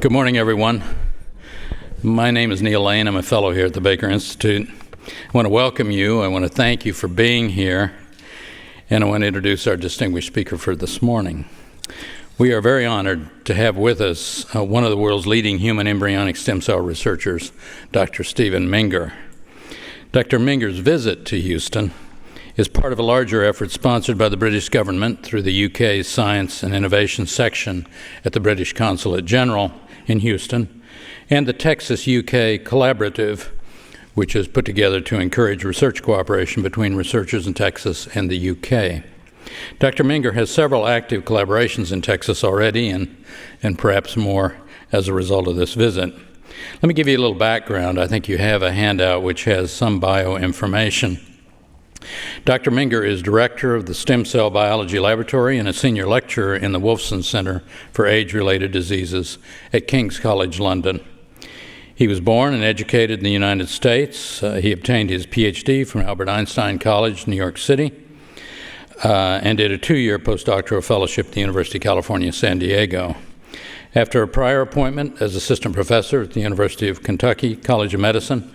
Good morning, everyone. My name is Neil Lane. I'm a fellow here at the Baker Institute. I want to welcome you. I want to thank you for being here. And I want to introduce our distinguished speaker for this morning. We are very honored to have with us one of the world's leading human embryonic stem cell researchers, Dr. Stephen Minger. Dr. Minger's visit to Houston is part of a larger effort sponsored by the British government through the UK's Science and Innovation section at the British Consulate General in Houston, and the Texas-UK Collaborative, which is put together to encourage research cooperation between researchers in Texas and the UK. Dr. Minger has several active collaborations in Texas already, and perhaps more as a result of this visit. Let me give you a little background. I think you have a handout which has some bio information. Dr. Minger is director of the Stem Cell Biology Laboratory and a senior lecturer in the Wolfson Center for Age-Related Diseases at King's College London. He was born and educated in the United States. He obtained his PhD from Albert Einstein College, New York City, and did a 2-year postdoctoral fellowship at the University of California, San Diego. After a prior appointment as assistant professor at the University of Kentucky College of Medicine,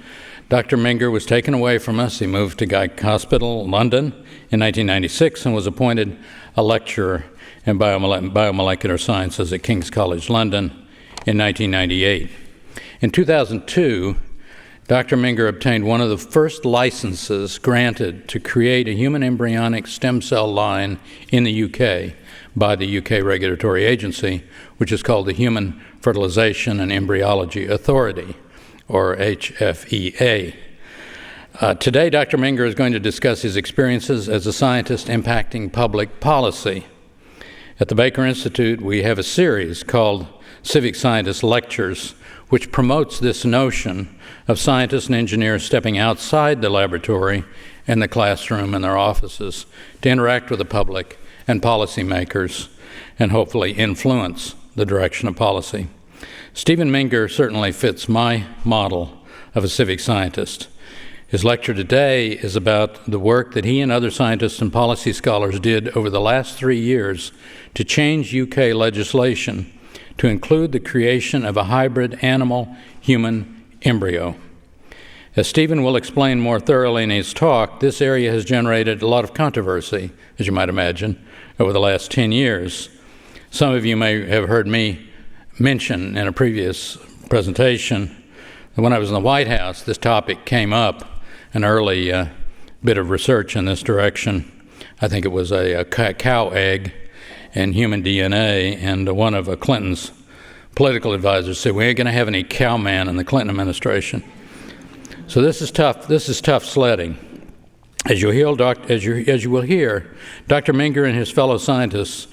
Dr. Minger was taken away from us. He moved to Guy's Hospital, London, in 1996 and was appointed a lecturer in biomolecular sciences at King's College London in 1998. In 2002, Dr. Minger obtained one of the first licenses granted to create a human embryonic stem cell line in the UK by the UK regulatory agency, which is called the Human Fertilization and Embryology Authority, or HFEA. Today, Dr. Minger is going to discuss his experiences as a scientist impacting public policy. At the Baker Institute, we have a series called Civic Scientist Lectures, which promotes this notion of scientists and engineers stepping outside the laboratory and the classroom and their offices to interact with the public and policymakers and hopefully influence the direction of policy. Stephen Minger certainly fits my model of a civic scientist. His lecture today is about the work that he and other scientists and policy scholars did over the last 3 years to change UK legislation to include the creation of a hybrid animal-human embryo. As Stephen will explain more thoroughly in his talk, this area has generated a lot of controversy, as you might imagine, over the last 10 years. Some of you may have heard me mention in a previous presentation that when I was in the White House, this topic came up, an early bit of research in this direction. I think it was a cow egg and human DNA, and one of Clinton's political advisors said, "We ain't going to have any cow man in the Clinton administration." So this is tough. This is tough sledding. As you will hear, Dr. Minger and his fellow scientists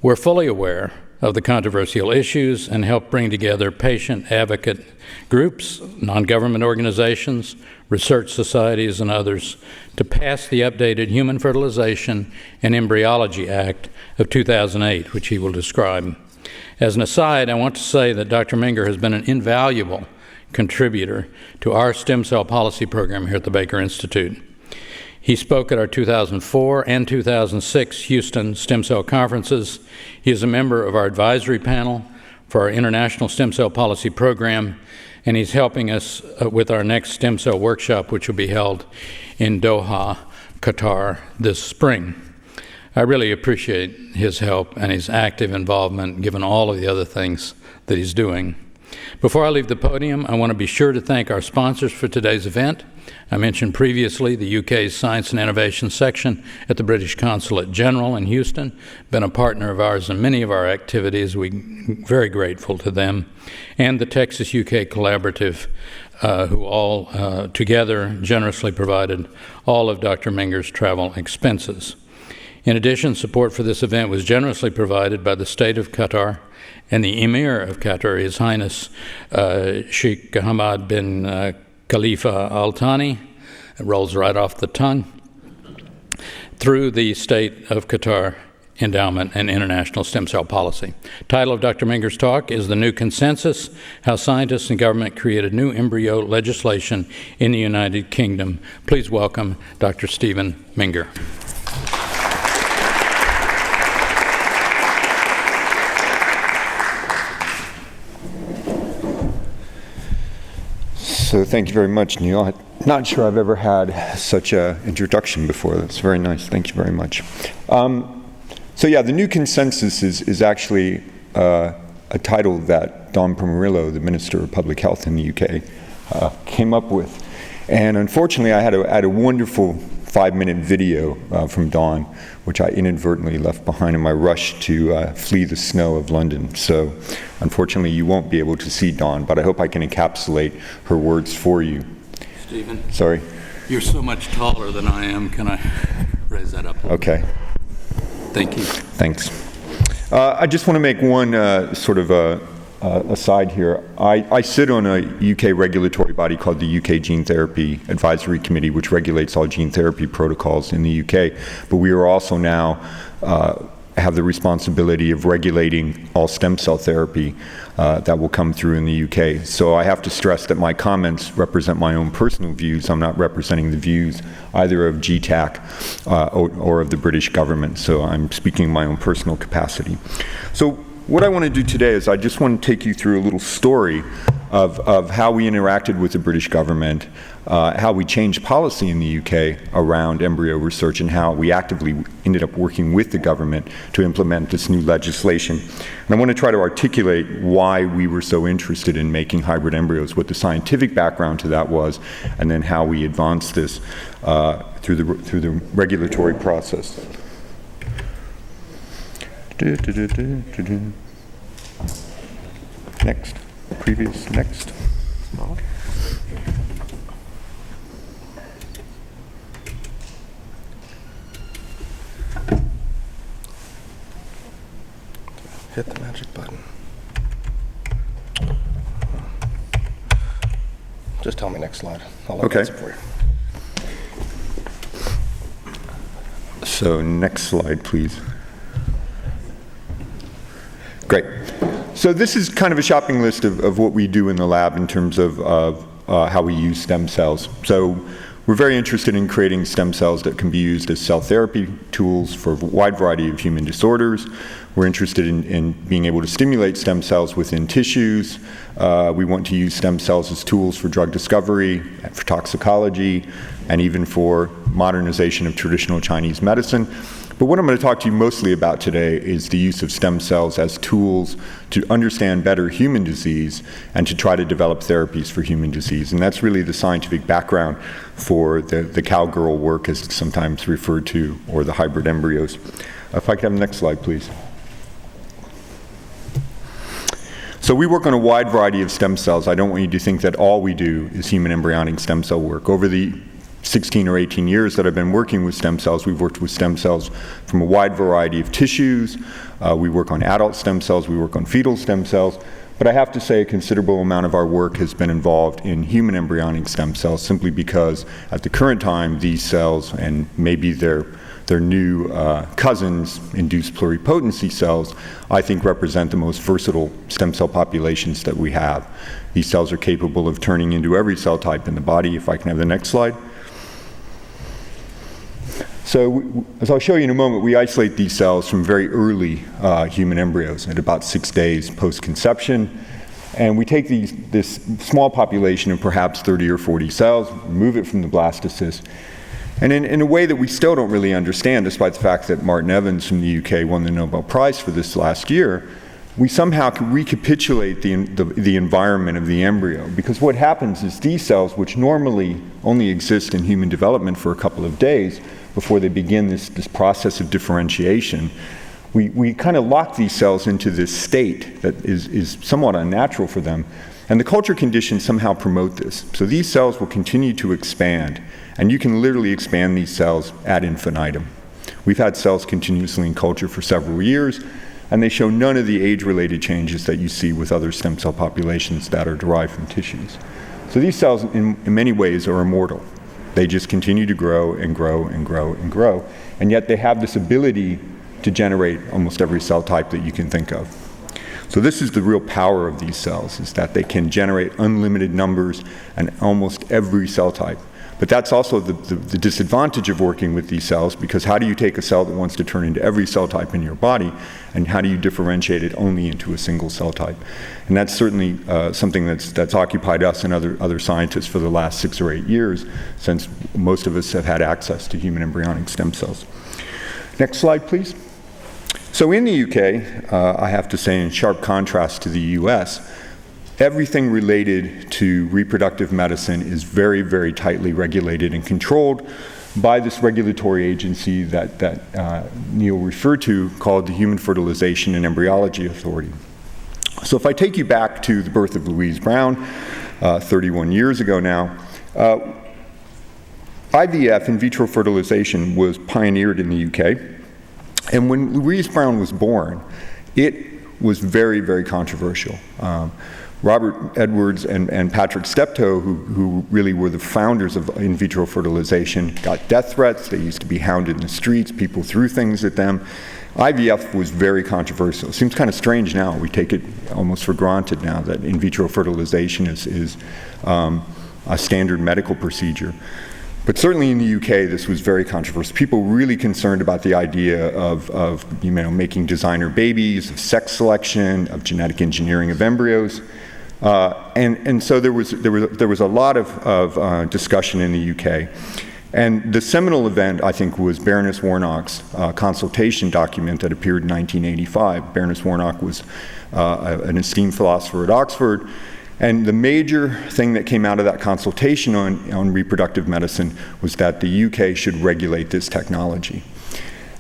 were fully aware of the controversial issues and helped bring together patient advocate groups, non-government organizations, research societies, and others to pass the updated Human Fertilization and Embryology Act of 2008, which he will describe. As an aside, I want to say that Dr. Minger has been an invaluable contributor to our stem cell policy program here at the Baker Institute. He spoke at our 2004 and 2006 Houston Stem Cell Conferences. He is a member of our advisory panel for our International Stem Cell Policy Program, and he's helping us with our next stem cell workshop, which will be held in Doha, Qatar, this spring. I really appreciate his help and his active involvement, given all of the other things that he's doing. Before I leave the podium, I want to be sure to thank our sponsors for today's event. I mentioned previously the UK's Science and Innovation section at the British Consulate General in Houston, been a partner of ours in many of our activities. We're very grateful to them. And the Texas-UK Collaborative, who all together generously provided all of Dr. Minger's travel expenses. In addition, support for this event was generously provided by the State of Qatar and the Emir of Qatar, His Highness Sheikh Hamad bin Khalifa Al Thani, it rolls right off the tongue, through the State of Qatar Endowment and International Stem Cell Policy. Title of Dr. Minger's talk is The New Consensus, How Scientists and Government Created New Embryo Legislation in the United Kingdom. Please welcome Dr. Stephen Minger. So thank you very much, Neil. I'm not sure I've ever had such an introduction before. That's very nice. Thank you very much. So yeah, the new consensus is actually a title that Don Pomerillo, the Minister of Public Health in the UK, came up with. And unfortunately, I had a wonderful 5-minute video from Don, which I inadvertently left behind in my rush to flee the snow of London. So unfortunately, you won't be able to see Dawn, but I hope I can encapsulate her words for you. Stephen? Sorry? You're so much taller than I am. Can I raise that up a little? Okay. Thank you. Thanks. I just want to make one sort of aside here. I sit on a UK regulatory body called the UK Gene Therapy Advisory Committee, which regulates all gene therapy protocols in the UK. But we are also now have the responsibility of regulating all stem cell therapy that will come through in the UK. So I have to stress that my comments represent my own personal views. I'm not representing the views either of GTAC or of the British government. So I'm speaking in my own personal capacity. So what I want to do today is I just want to take you through a little story of how we interacted with the British government, how we changed policy in the UK around embryo research, and how we actively ended up working with the government to implement this new legislation. And I want to try to articulate why we were so interested in making hybrid embryos, what the scientific background to that was, and then how we advanced this through the regulatory process. Next. Previous. Next. Hit the magic button. Just tell me next slide. I'll advance it for you. So next slide, please. Great. So this is kind of a shopping list of what we do in the lab in terms of how we use stem cells. So we're very interested in creating stem cells that can be used as cell therapy tools for a wide variety of human disorders. We're interested in being able to stimulate stem cells within tissues. We want to use stem cells as tools for drug discovery, for toxicology, and even for modernization of traditional Chinese medicine. But what I'm going to talk to you mostly about today is the use of stem cells as tools to understand better human disease and to try to develop therapies for human disease. And that's really the scientific background for the cowgirl work, as it's sometimes referred to, or the hybrid embryos. If I could have the next slide, please. So we work on a wide variety of stem cells. I don't want you to think that all we do is human embryonic stem cell work. Over the 16 or 18 years that I've been working with stem cells, we've worked with stem cells from a wide variety of tissues. We work on adult stem cells, we work on fetal stem cells, but I have to say a considerable amount of our work has been involved in human embryonic stem cells, simply because at the current time these cells, and maybe their new cousins, induced pluripotency cells, I think represent the most versatile stem cell populations that we have. These cells are capable of turning into every cell type in the body. If I can have the next slide. So, as I'll show you in a moment, we isolate these cells from very early human embryos at about 6 days post-conception. And we take this small population of perhaps 30 or 40 cells, remove it from the blastocyst, and in a way that we still don't really understand, despite the fact that Martin Evans from the UK won the Nobel Prize for this last year, we somehow can recapitulate the environment of the embryo. Because what happens is these cells, which normally only exist in human development for a couple of days, before they begin this process of differentiation, we kind of lock these cells into this state that is somewhat unnatural for them. And the culture conditions somehow promote this. So these cells will continue to expand, and you can literally expand these cells ad infinitum. We've had cells continuously in culture for several years, and they show none of the age-related changes that you see with other stem cell populations that are derived from tissues. So these cells, in many ways, are immortal. They just continue to grow and grow and grow and grow, and yet they have this ability to generate almost every cell type that you can think of. So this is the real power of these cells, is that they can generate unlimited numbers and almost every cell type. But that's also the disadvantage of working with these cells, because how do you take a cell that wants to turn into every cell type in your body, and how do you differentiate it only into a single cell type? And that's certainly something that's occupied us and other scientists for the last 6 or 8 years, since most of us have had access to human embryonic stem cells. Next slide, please. So in the UK, I have to say, in sharp contrast to the US, everything related to reproductive medicine is very, very tightly regulated and controlled by this regulatory agency that Neil referred to, called the Human Fertilization and Embryology Authority. So if I take you back to the birth of Louise Brown, 31 years ago now, IVF, in vitro fertilization, was pioneered in the UK. And when Louise Brown was born, it was very, very controversial. Robert Edwards and Patrick Steptoe, who really were the founders of in vitro fertilization, got death threats. They used to be hounded in the streets. People threw things at them. IVF was very controversial. It seems kind of strange now. We take it almost for granted now that in vitro fertilization is a standard medical procedure. But certainly in the UK, this was very controversial. People were really concerned about the idea of making designer babies, of sex selection, of genetic engineering of embryos. And so there was a lot of discussion in the UK. And the seminal event, I think, was Baroness Warnock's consultation document that appeared in 1985. Baroness Warnock was an esteemed philosopher at Oxford. And the major thing that came out of that consultation on reproductive medicine was that the UK should regulate this technology.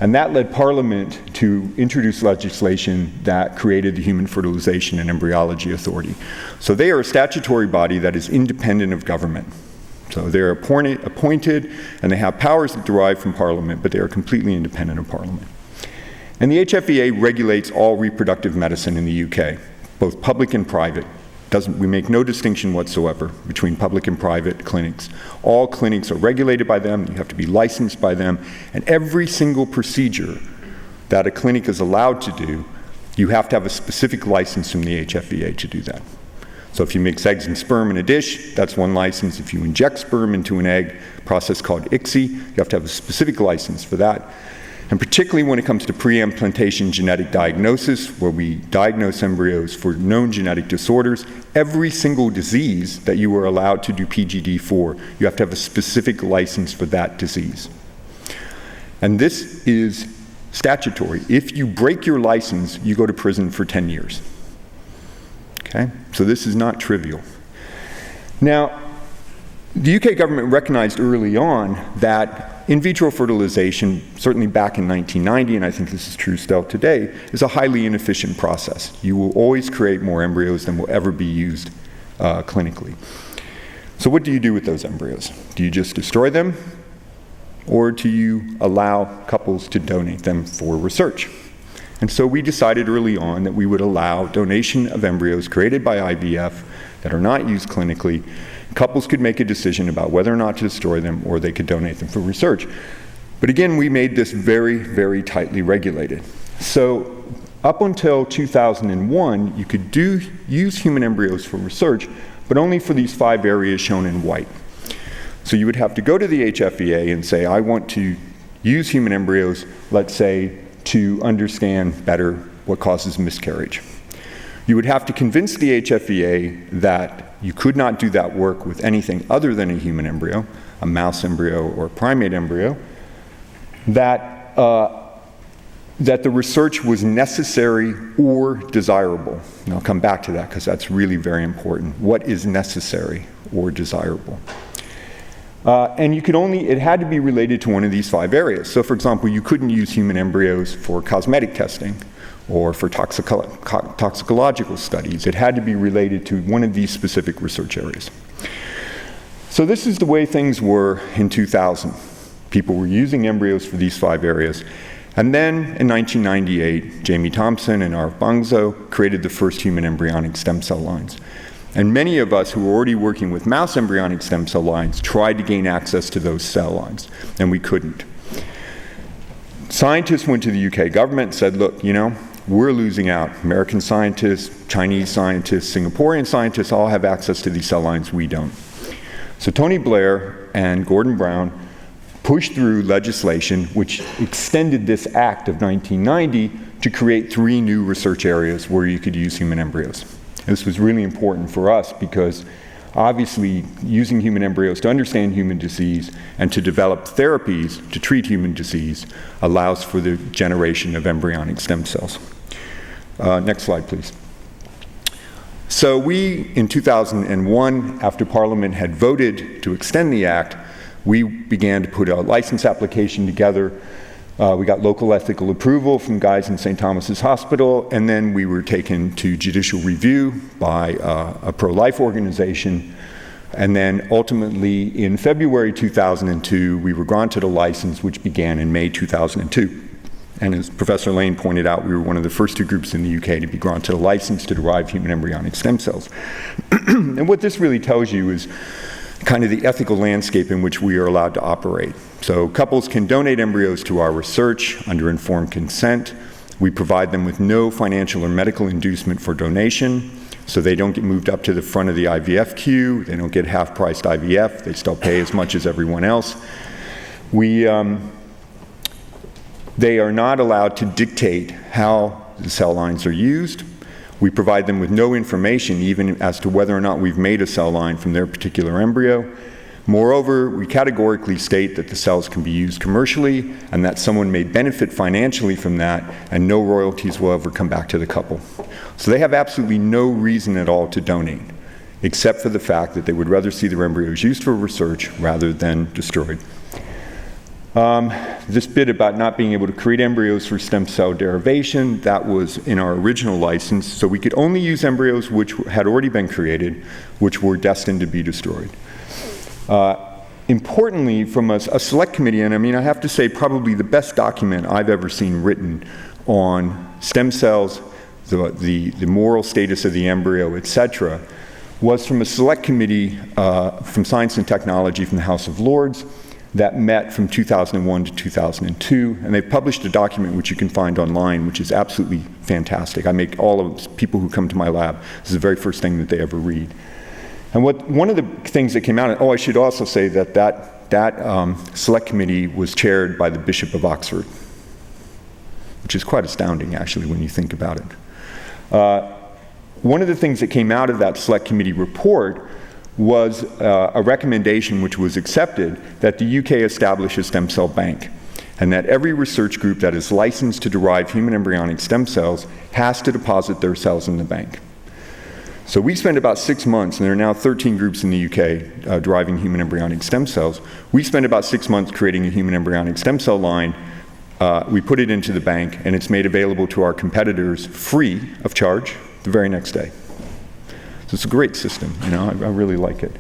And that led Parliament to introduce legislation that created the Human Fertilization and Embryology Authority. So they are a statutory body that is independent of government. So they're appointed, and they have powers that derive from Parliament, but they are completely independent of Parliament. And the HFEA regulates all reproductive medicine in the UK, both public and private. We make no distinction whatsoever between public and private clinics. All clinics are regulated by them. You have to be licensed by them. And every single procedure that a clinic is allowed to do, you have to have a specific license from the HFEA to do that. So if you mix eggs and sperm in a dish, that's one license. If you inject sperm into an egg, a process called ICSI, you have to have a specific license for that. And particularly when it comes to pre-implantation genetic diagnosis, where we diagnose embryos for known genetic disorders, every single disease that you are allowed to do PGD for, you have to have a specific license for that disease. And this is statutory. If you break your license, you go to prison for 10 years. Okay? So this is not trivial. Now, the UK government recognized early on that in vitro fertilization, certainly back in 1990, and I think this is true still today, is a highly inefficient process. You will always create more embryos than will ever be used clinically. So what do you do with those embryos? Do you just destroy them? Or do you allow couples to donate them for research? And so we decided early on that we would allow donation of embryos created by IVF that are not used clinically. Couples could make a decision about whether or not to destroy them, or they could donate them for research. But again, we made this very, very tightly regulated. So up until 2001, you could use human embryos for research, but only for these 5 areas shown in white. So you would have to go to the HFEA and say, I want to use human embryos, let's say, to understand better what causes miscarriage. You would have to convince the HFEA that you could not do that work with anything other than a human embryo, a mouse embryo or a primate embryo, that the research was necessary or desirable. And I'll come back to that because that's really very important. What is necessary or desirable? And it had to be related to one of these 5 areas. So for example, you couldn't use human embryos for cosmetic testing or for toxicological studies. It had to be related to one of these specific research areas. So this is the way things were in 2000. People were using embryos for these 5 areas. And then in 1998, Jamie Thompson and Arv Bangzo created the first human embryonic stem cell lines. And many of us who were already working with mouse embryonic stem cell lines tried to gain access to those cell lines, and we couldn't. Scientists went to the UK government and said, look, we're losing out. American scientists, Chinese scientists, Singaporean scientists all have access to these cell lines, we don't. So Tony Blair and Gordon Brown pushed through legislation which extended this act of 1990 to create 3 new research areas where you could use human embryos. This was really important for us because obviously using human embryos to understand human disease and to develop therapies to treat human disease allows for the generation of embryonic stem cells. Next slide, please. So we, in 2001, after Parliament had voted to extend the act, we began to put a license application together. We got local ethical approval from Guy's and St. Thomas's Hospital, and then we were taken to judicial review by a pro-life organization. And then ultimately, in February 2002, we were granted a license which began in May 2002. And as Professor Lane pointed out, we were one of the first 2 groups in the UK to be granted a license to derive human embryonic stem cells. And what this really tells you is kind of the ethical landscape in which we are allowed to operate. So couples can donate embryos to our research under informed consent. We provide them with no financial or medical inducement for donation, so they don't get moved up to the front of the IVF queue, they don't get half-priced IVF, they still pay as much as everyone else. They are not allowed to dictate how the cell lines are used. We provide them with no information even as to whether or not we've made a cell line from their particular embryo. Moreover, we categorically state that the cells can be used commercially and that someone may benefit financially from that, and no royalties will ever come back to the couple. So they have absolutely no reason at all to donate, except for the fact that they would rather see their embryos used for research rather than destroyed. This bit about not being able to create embryos for stem cell derivation, that was in our original license, so we could only use embryos which had already been created, which were destined to be destroyed. Importantly, from a select committee, and I mean, I have to say probably the best document I've ever seen written on stem cells, the moral status of the embryo, etc., was from a select committee from Science and Technology from the House of Lords that met from 2001 to 2002, and they've published a document which you can find online, which is absolutely fantastic. I make all of people who come to my lab, this is the very first thing that they ever read. And one of the things that came out, I should also say that select committee was chaired by the Bishop of Oxford, which is quite astounding actually when you think about it. One of the things that came out of that select committee report was a recommendation which was accepted that the UK establish a stem cell bank, and that every research group that is licensed to derive human embryonic stem cells has to deposit their cells in the bank. So we spent about 6 months, and there are now 13 groups in the UK deriving human embryonic stem cells. We spent about 6 months creating a human embryonic stem cell line. We put it into the bank, and it's made available to our competitors free of charge the very next day. So it's a great system, you know, I really like it.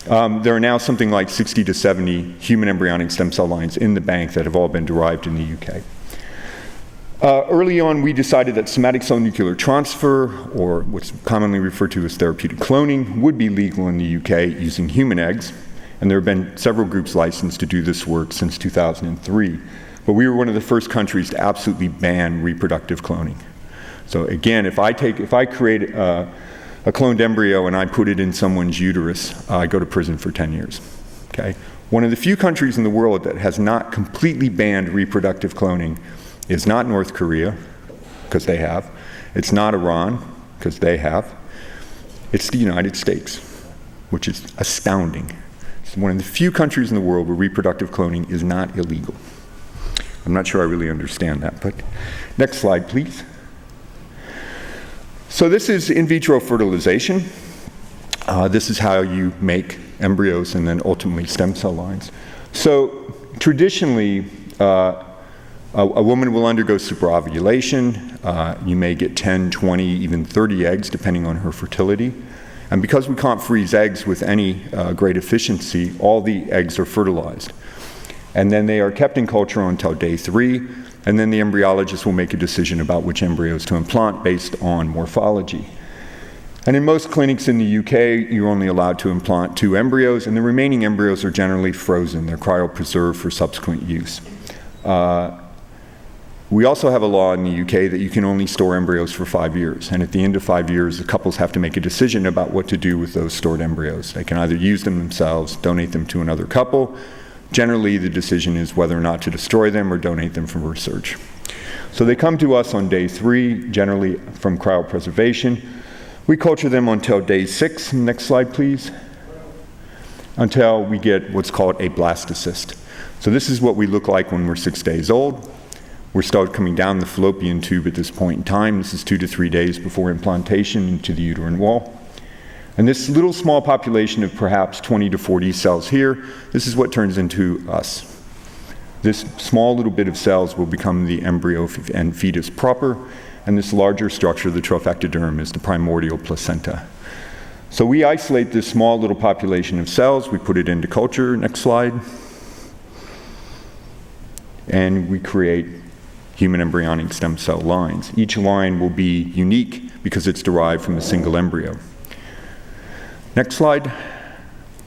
There are now something like 60 to 70 human embryonic stem cell lines in the bank that have all been derived in the UK. Early on, we decided that somatic cell nuclear transfer, or what's commonly referred to as therapeutic cloning, would be legal in the UK using human eggs, and there have been several groups licensed to do this work since 2003. But we were one of the first countries to absolutely ban reproductive cloning. So again, if I create a cloned embryo and I put it in someone's uterus, I go to prison for 10 years, okay? One of the few countries in the world that has not completely banned reproductive cloning is not North Korea, because they have. It's not Iran, because they have. It's the United States, which is astounding. It's one of the few countries in the world where reproductive cloning is not illegal. I'm not sure I really understand that, but next slide, please. So this is in vitro fertilization. This is how you make embryos and then ultimately stem cell lines. So traditionally, a woman will undergo superovulation. You may get 10, 20, even 30 eggs, depending on her fertility. And because we can't freeze eggs with any great efficiency, all the eggs are fertilized. And then they are kept in culture until day 3, and then the embryologist will make a decision about which embryos to implant based on morphology. And in most clinics in the UK, you're only allowed to implant 2 embryos, and the remaining embryos are generally frozen. They're cryopreserved for subsequent use. We also have a law in the UK that you can only store embryos for 5 years. And at the end of 5 years, the couples have to make a decision about what to do with those stored embryos. They can either use them themselves, donate them to another couple. Generally, the decision is whether or not to destroy them or donate them for research. So they come to us on day 3, generally from cryopreservation. We culture them until day 6. Next slide, please. Until we get what's called a blastocyst. So this is what we look like when we're 6 days old. We're still coming down the fallopian tube at this point in time. This is 2 to 3 days before implantation into the uterine wall. And this little small population of perhaps 20 to 40 cells here, this is what turns into us. This small little bit of cells will become the embryo and fetus proper, and this larger structure, the trophectoderm, is the primordial placenta. So we isolate this small little population of cells, we put it into culture, next slide, and we create human embryonic stem cell lines. Each line will be unique because it's derived from a single embryo. Next slide.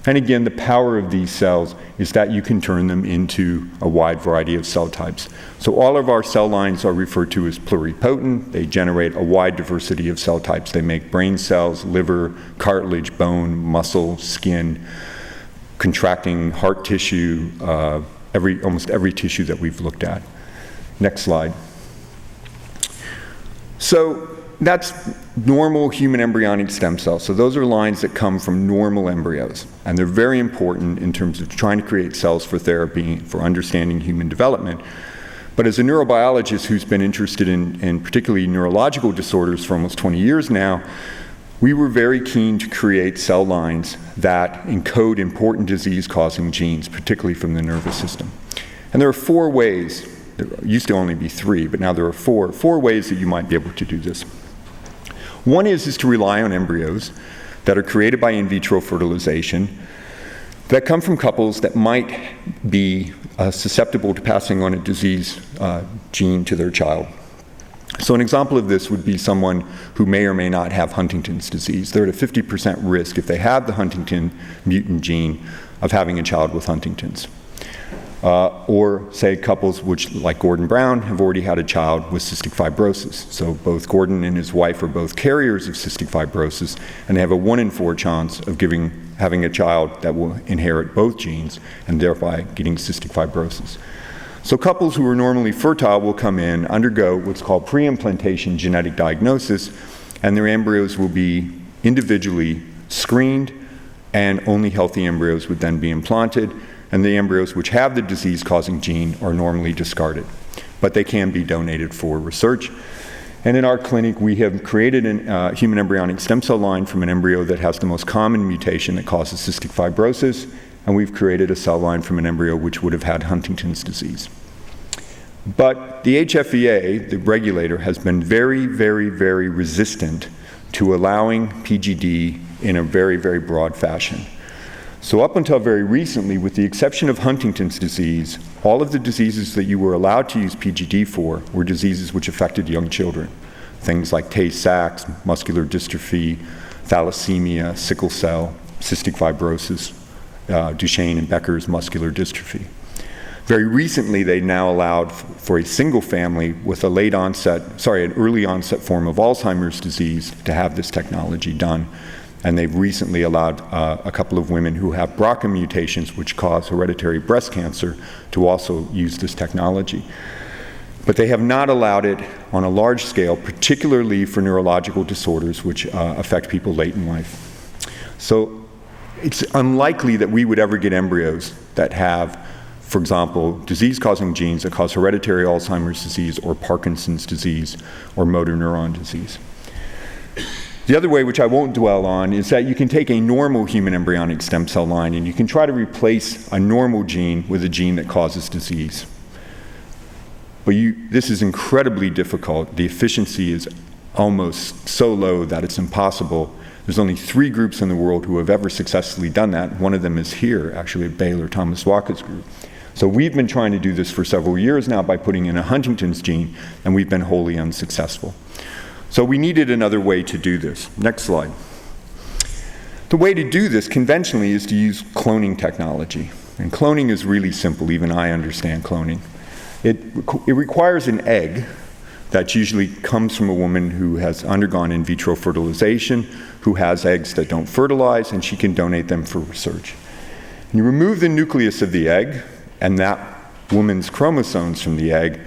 And again, the power of these cells is that you can turn them into a wide variety of cell types. So all of our cell lines are referred to as pluripotent. They generate a wide diversity of cell types. They make brain cells, liver, cartilage, bone, muscle, skin, contracting heart tissue, almost every tissue that we've looked at. Next slide. So that's normal human embryonic stem cells. So those are lines that come from normal embryos. And they're very important in terms of trying to create cells for therapy, for understanding human development. But as a neurobiologist who's been interested in particularly neurological disorders for almost 20 years now, we were very keen to create cell lines that encode important disease-causing genes, particularly from the nervous system. And there are 4 ways. There used to only be 3, but now there are 4 ways that you might be able to do this. One is to rely on embryos that are created by in vitro fertilization that come from couples that might be susceptible to passing on a disease gene to their child. So an example of this would be someone who may or may not have Huntington's disease. They're at a 50% risk if they have the Huntington mutant gene of having a child with Huntington's. Or say couples which, like Gordon Brown, have already had a child with cystic fibrosis. So both Gordon and his wife are both carriers of cystic fibrosis, and they have a 1 in 4 chance of having a child that will inherit both genes and thereby getting cystic fibrosis. So couples who are normally fertile will come in, undergo what's called pre-implantation genetic diagnosis, and their embryos will be individually screened, and only healthy embryos would then be implanted. And the embryos which have the disease-causing gene are normally discarded. But they can be donated for research. And in our clinic, we have created a human embryonic stem cell line from an embryo that has the most common mutation that causes cystic fibrosis, and we've created a cell line from an embryo which would have had Huntington's disease. But the HFEA, the regulator, has been very, very, very resistant to allowing PGD in a very, very broad fashion. So up until very recently, with the exception of Huntington's disease, all of the diseases that you were allowed to use PGD for were diseases which affected young children. Things like Tay-Sachs, muscular dystrophy, thalassemia, sickle cell, cystic fibrosis, Duchenne and Becker's muscular dystrophy. Very recently, they now allowed for a single family with an early onset form of Alzheimer's disease to have this technology done. And they've recently allowed a couple of women who have BRCA mutations, which cause hereditary breast cancer, to also use this technology. But they have not allowed it on a large scale, particularly for neurological disorders which affect people late in life. So it's unlikely that we would ever get embryos that have, for example, disease-causing genes that cause hereditary Alzheimer's disease or Parkinson's disease or motor neuron disease. The other way, which I won't dwell on, is that you can take a normal human embryonic stem cell line and you can try to replace a normal gene with a gene that causes disease. But this is incredibly difficult. The efficiency is almost so low that it's impossible. There's only 3 groups in the world who have ever successfully done that. One of them is here, actually at Baylor, Thomas Waka's group. So we've been trying to do this for several years now by putting in a Huntington's gene, and we've been wholly unsuccessful. So we needed another way to do this. Next slide. The way to do this conventionally is to use cloning technology. And cloning is really simple. Even I understand cloning. It requires an egg that usually comes from a woman who has undergone in vitro fertilization, who has eggs that don't fertilize, and she can donate them for research. And you remove the nucleus of the egg and that woman's chromosomes from the egg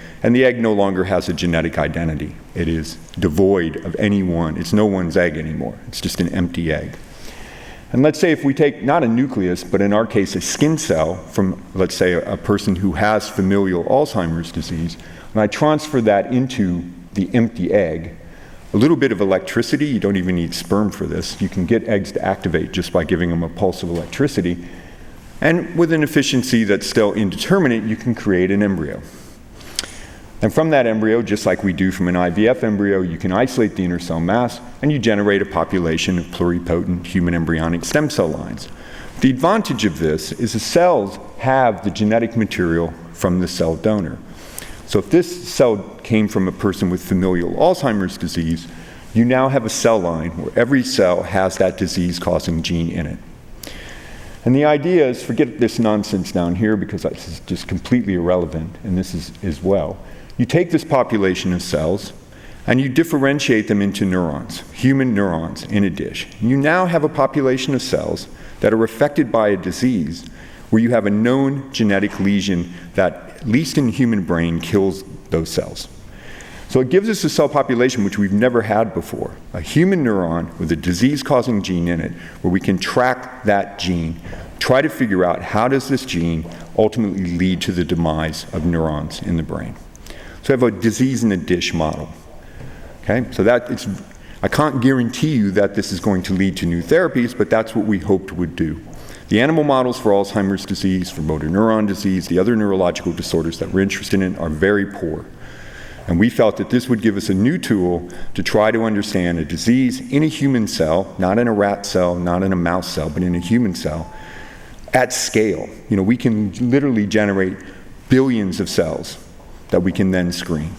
no longer has a genetic identity. It is devoid of any one. It's no one's egg anymore. It's just an empty egg. And let's say if we take not a nucleus, but in our case a skin cell from, let's say, a person who has familial Alzheimer's disease, and I transfer that into the empty egg, a little bit of electricity, you don't even need sperm for this, you can get eggs to activate just by giving them a pulse of electricity, and with an efficiency that's still indeterminate, you can create an embryo. And from that embryo, just like we do from an IVF embryo, you can isolate the inner cell mass and you generate a population of pluripotent human embryonic stem cell lines. The advantage of this is the cells have the genetic material from the cell donor. So if this cell came from a person with familial Alzheimer's disease, you now have a cell line where every cell has that disease-causing gene in it. And the idea is, forget this nonsense down here because this is just completely irrelevant, and this is as well. You take this population of cells and you differentiate them into neurons, human neurons in a dish. You now have a population of cells that are affected by a disease where you have a known genetic lesion that, at least in the human brain, kills those cells. So it gives us a cell population which we've never had before, a human neuron with a disease-causing gene in it, where we can track that gene, try to figure out how does this gene ultimately lead to the demise of neurons in the brain. So we have a disease in a dish model. Okay, so I can't guarantee you that this is going to lead to new therapies, but that's what we hoped would do. The animal models for Alzheimer's disease, for motor neuron disease, the other neurological disorders that we're interested in are very poor. And we felt that this would give us a new tool to try to understand a disease in a human cell, not in a rat cell, not in a mouse cell, but in a human cell, at scale. You know, we can literally generate billions of cells that we can then screen.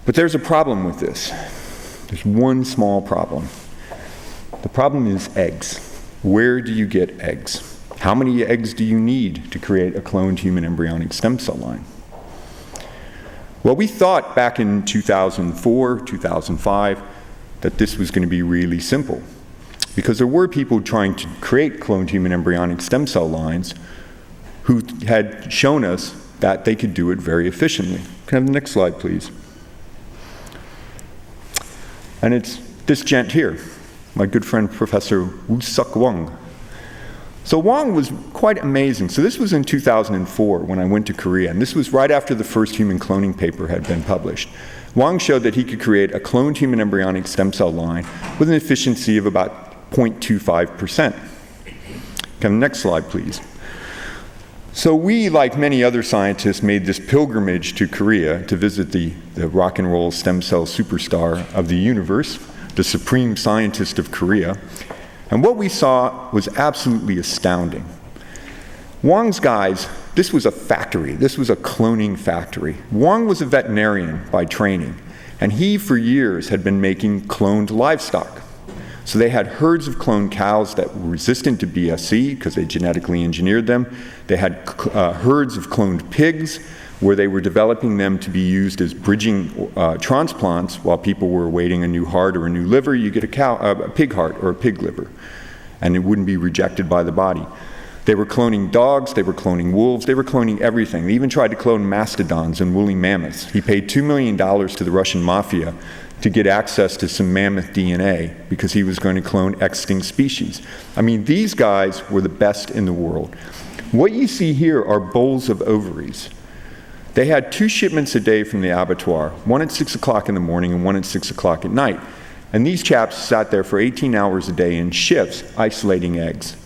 But there's a problem with this. There's one small problem. The problem is eggs. Where do you get eggs? How many eggs do you need to create a cloned human embryonic stem cell line? Well, we thought back in 2004, 2005, that this was going to be really simple, because there were people trying to create cloned human embryonic stem cell lines who had shown us that they could do it very efficiently. Can I have the next slide, please? And it's this gent here, my good friend Professor Woo-Suk Wang. So Wang was quite amazing. So this was in 2004 when I went to Korea, and this was right after the first human cloning paper had been published. Wang showed that he could create a cloned human embryonic stem cell line with an efficiency of about 0.25%. Can the next slide, please? So we, like many other scientists, made this pilgrimage to Korea to visit the rock and roll stem cell superstar of the universe, the supreme scientist of Korea. And what we saw was absolutely astounding. Wang's guys, this was a factory. This was a cloning factory. Wang was a veterinarian by training, and he, for years, had been making cloned livestock. So they had herds of cloned cows that were resistant to BSE because they genetically engineered them. They had herds of cloned pigs where they were developing them to be used as bridging transplants while people were awaiting a new heart or a new liver. You get a pig heart or a pig liver, and it wouldn't be rejected by the body. They were cloning dogs, they were cloning wolves, they were cloning everything. They even tried to clone mastodons and woolly mammoths. He paid $2 million to the Russian mafia to get access to some mammoth DNA because he was going to clone extinct species. I mean, these guys were the best in the world. What you see here are bowls of ovaries. They had 2 shipments a day from the abattoir, one at 6 o'clock in the morning and one at 6 o'clock at night. And these chaps sat there for 18 hours a day in shifts, isolating eggs.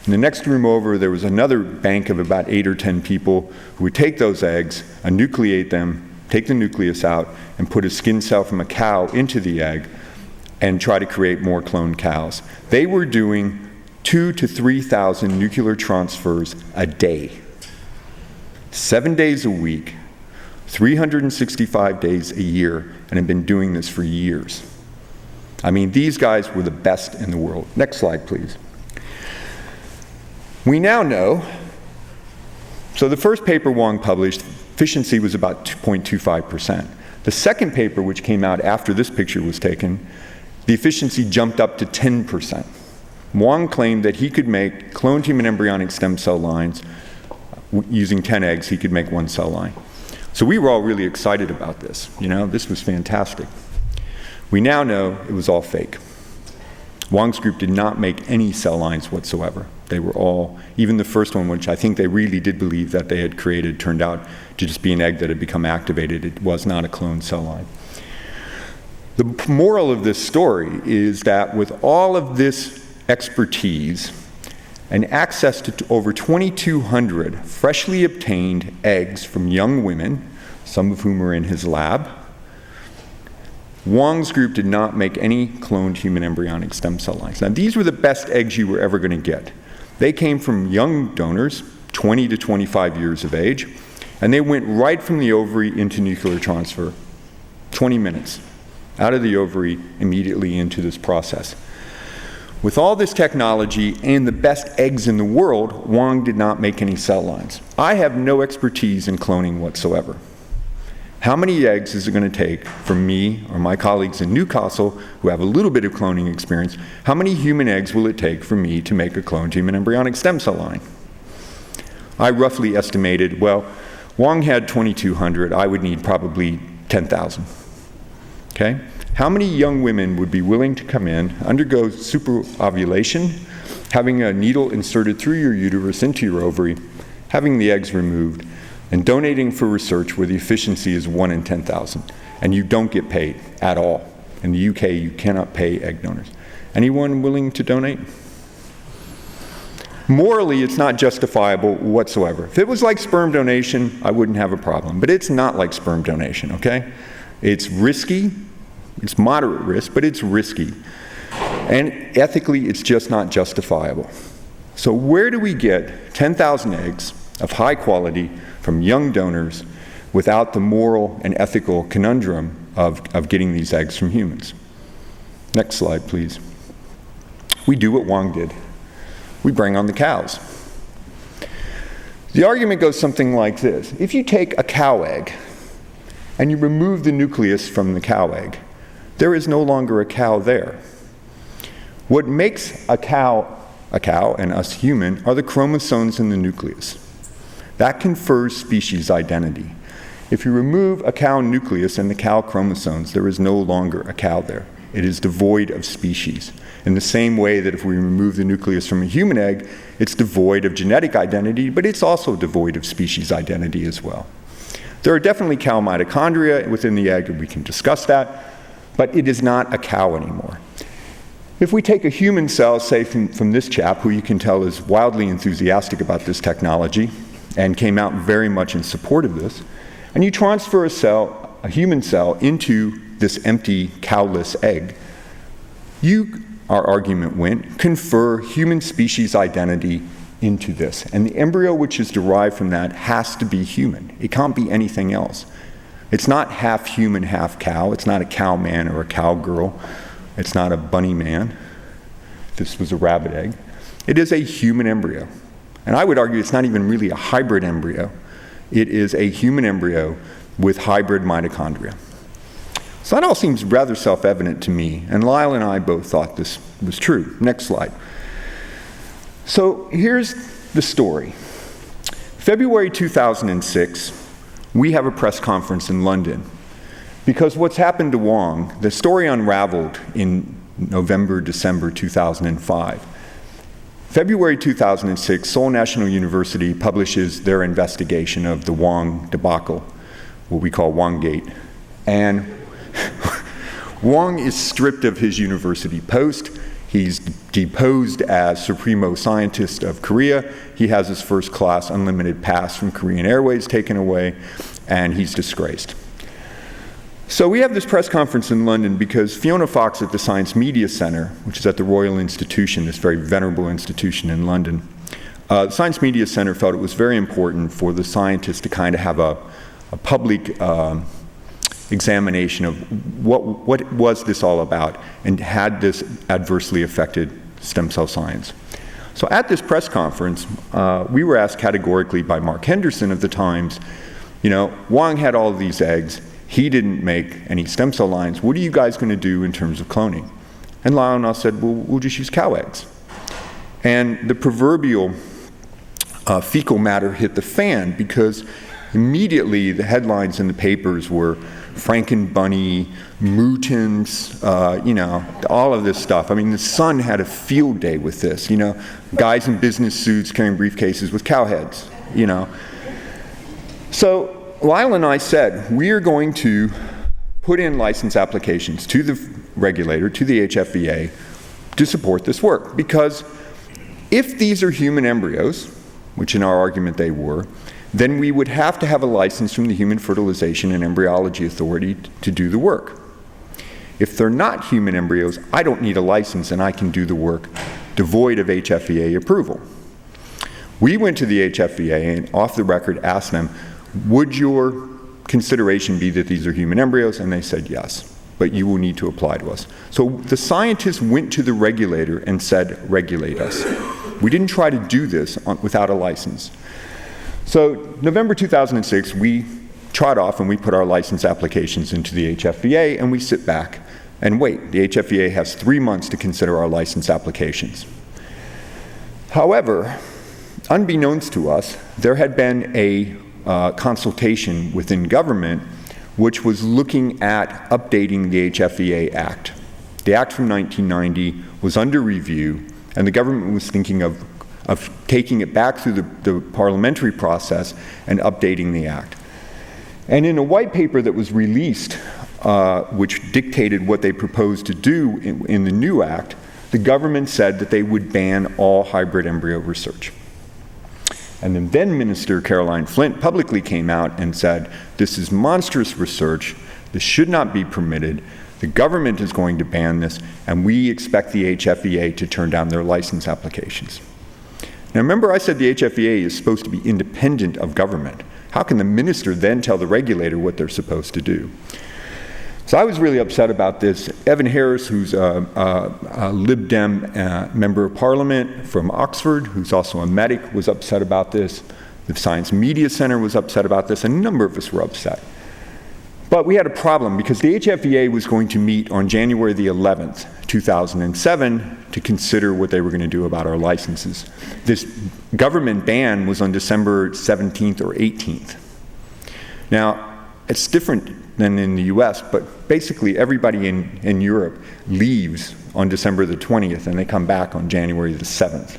In the next room over, there was another bank of about 8 or 10 people who would take those eggs, enucleate them, take the nucleus out, and put a skin cell from a cow into the egg and try to create more cloned cows. They were doing 2,000 to 3,000 nuclear transfers a day, 7 days a week, 365 days a year, and have been doing this for years. I mean, these guys were the best in the world. Next slide, please. We now know So the first paper Wang published, efficiency was about 2.25%. The second paper, which came out after this picture was taken, the efficiency jumped up to 10%. Wang claimed that he could make cloned human embryonic stem cell lines using 10 eggs, he could make one cell line. So we were all really excited about this. This was fantastic. We now know it was all fake. Wang's group did not make any cell lines whatsoever. They were all, even the first one, which I think they really did believe that they had created, turned out to just be an egg that had become activated. It was not a cloned cell line. The moral of this story is that with all of this expertise and access to over 2,200 freshly obtained eggs from young women, some of whom were in his lab, Wang's group did not make any cloned human embryonic stem cell lines. Now, these were the best eggs you were ever going to get. They came from young donors, 20 to 25 years of age, and they went right from the ovary into nuclear transfer, 20 minutes, out of the ovary immediately into this process. With all this technology and the best eggs in the world, Wang did not make any cell lines. I have no expertise in cloning whatsoever. How many eggs is it going to take from me or my colleagues in Newcastle who have a little bit of cloning experience? How many human eggs will it take for me to make a cloned human embryonic stem cell line? I roughly estimated, well, Wang had 2,200. I would need probably 10,000. Okay? How many young women would be willing to come in, undergo superovulation, having a needle inserted through your uterus into your ovary, having the eggs removed, and donating for research where the efficiency is 1 in 10,000, and you don't get paid at all? In the UK, you cannot pay egg donors. Anyone willing to donate? Morally, it's not justifiable whatsoever. If it was like sperm donation, I wouldn't have a problem, but it's not like sperm donation, okay? It's risky, it's moderate risk, but it's risky. And ethically, it's just not justifiable. So where do we get 10,000 eggs of high quality from young donors without the moral and ethical conundrum of getting these eggs from humans? Next slide, please. We do what Wang did. We bring on the cows. The argument goes something like this. If you take a cow egg and you remove the nucleus from the cow egg, there is no longer a cow there. What makes a cow and us human are the chromosomes in the nucleus. That confers species identity. If you remove a cow nucleus and the cow chromosomes, there is no longer a cow there. It is devoid of species. In the same way that if we remove the nucleus from a human egg, it's devoid of genetic identity, but it's also devoid of species identity as well. There are definitely cow mitochondria within the egg, and we can discuss that, but it is not a cow anymore. If we take a human cell, say from this chap, who you can tell is wildly enthusiastic about this technology and came out very much in support of this, and you transfer a human cell into this empty cowless egg, our argument went, confer human species identity into this. And the embryo which is derived from that has to be human. It can't be anything else. It's not half human, half cow. It's not a cow man or a cow girl. It's not a bunny man. This was a rabbit egg. It is a human embryo. And I would argue it's not even really a hybrid embryo. It is a human embryo with hybrid mitochondria. So that all seems rather self-evident to me, and Lyle and I both thought this was true. Next slide. So here's the story. February 2006, we have a press conference in London because what's happened to Wang, the story unraveled in November, December 2005. February 2006, Seoul National University publishes their investigation of the Wang debacle, what we call Wanggate, and Wang is stripped of his university post. He's deposed as Supremo Scientist of Korea. He has his first class unlimited pass from Korean Airways taken away, and he's disgraced. So we have this press conference in London because Fiona Fox at the Science Media Centre, which is at the Royal Institution, this very venerable institution in London, the Science Media Centre felt it was very important for the scientists to kind of have a public examination of what was this all about and had this adversely affected stem cell science. So at this press conference, we were asked categorically by Mark Henderson of the Times, Wang had all of these eggs, he didn't make any stem cell lines, what are you guys going to do in terms of cloning? And Lionel said, well, we'll just use cow eggs. And the proverbial fecal matter hit the fan, because immediately the headlines in the papers were Frankenbunny, mutants, all of this stuff. I mean, the Sun had a field day with this, guys in business suits carrying briefcases with cow heads, So Lyle and I said, we are going to put in license applications to the regulator, to the HFVA, to support this work. Because if these are human embryos, which in our argument they were, then we would have to have a license from the Human Fertilization and Embryology Authority to do the work. If they're not human embryos, I don't need a license and I can do the work devoid of HFVA approval. We went to the HFVA and off the record asked them, would your consideration be that these are human embryos? And they said yes, but you will need to apply to us. So the scientists went to the regulator and said, regulate us. We didn't try to do this without a license. So November 2006, we trot off and we put our license applications into the HFVA and we sit back and wait. The HFVA has 3 months to consider our license applications. However, unbeknownst to us, there had been a consultation within government which was looking at updating the HFVA Act. The Act from 1990 was under review, and the government was thinking of taking it back through the parliamentary process and updating the Act. And in a white paper that was released, which dictated what they proposed to do in the new Act, the government said that they would ban all hybrid embryo research. And then Minister Caroline Flint publicly came out and said, this is monstrous research, this should not be permitted, the government is going to ban this, and we expect the HFVA to turn down their license applications. Now remember I said the HFVA is supposed to be independent of government. How can the minister then tell the regulator what they're supposed to do? So I was really upset about this. Evan Harris, who's a Lib Dem member of parliament from Oxford, who's also a medic, was upset about this. The Science Media Center was upset about this, and a number of us were upset. But we had a problem because the HFVA was going to meet on January the 11th, 2007 to consider what they were going to do about our licenses. This government ban was on December 17th or 18th. Now, it's different than in the US, but basically everybody in Europe leaves on December the 20th and they come back on January the 7th.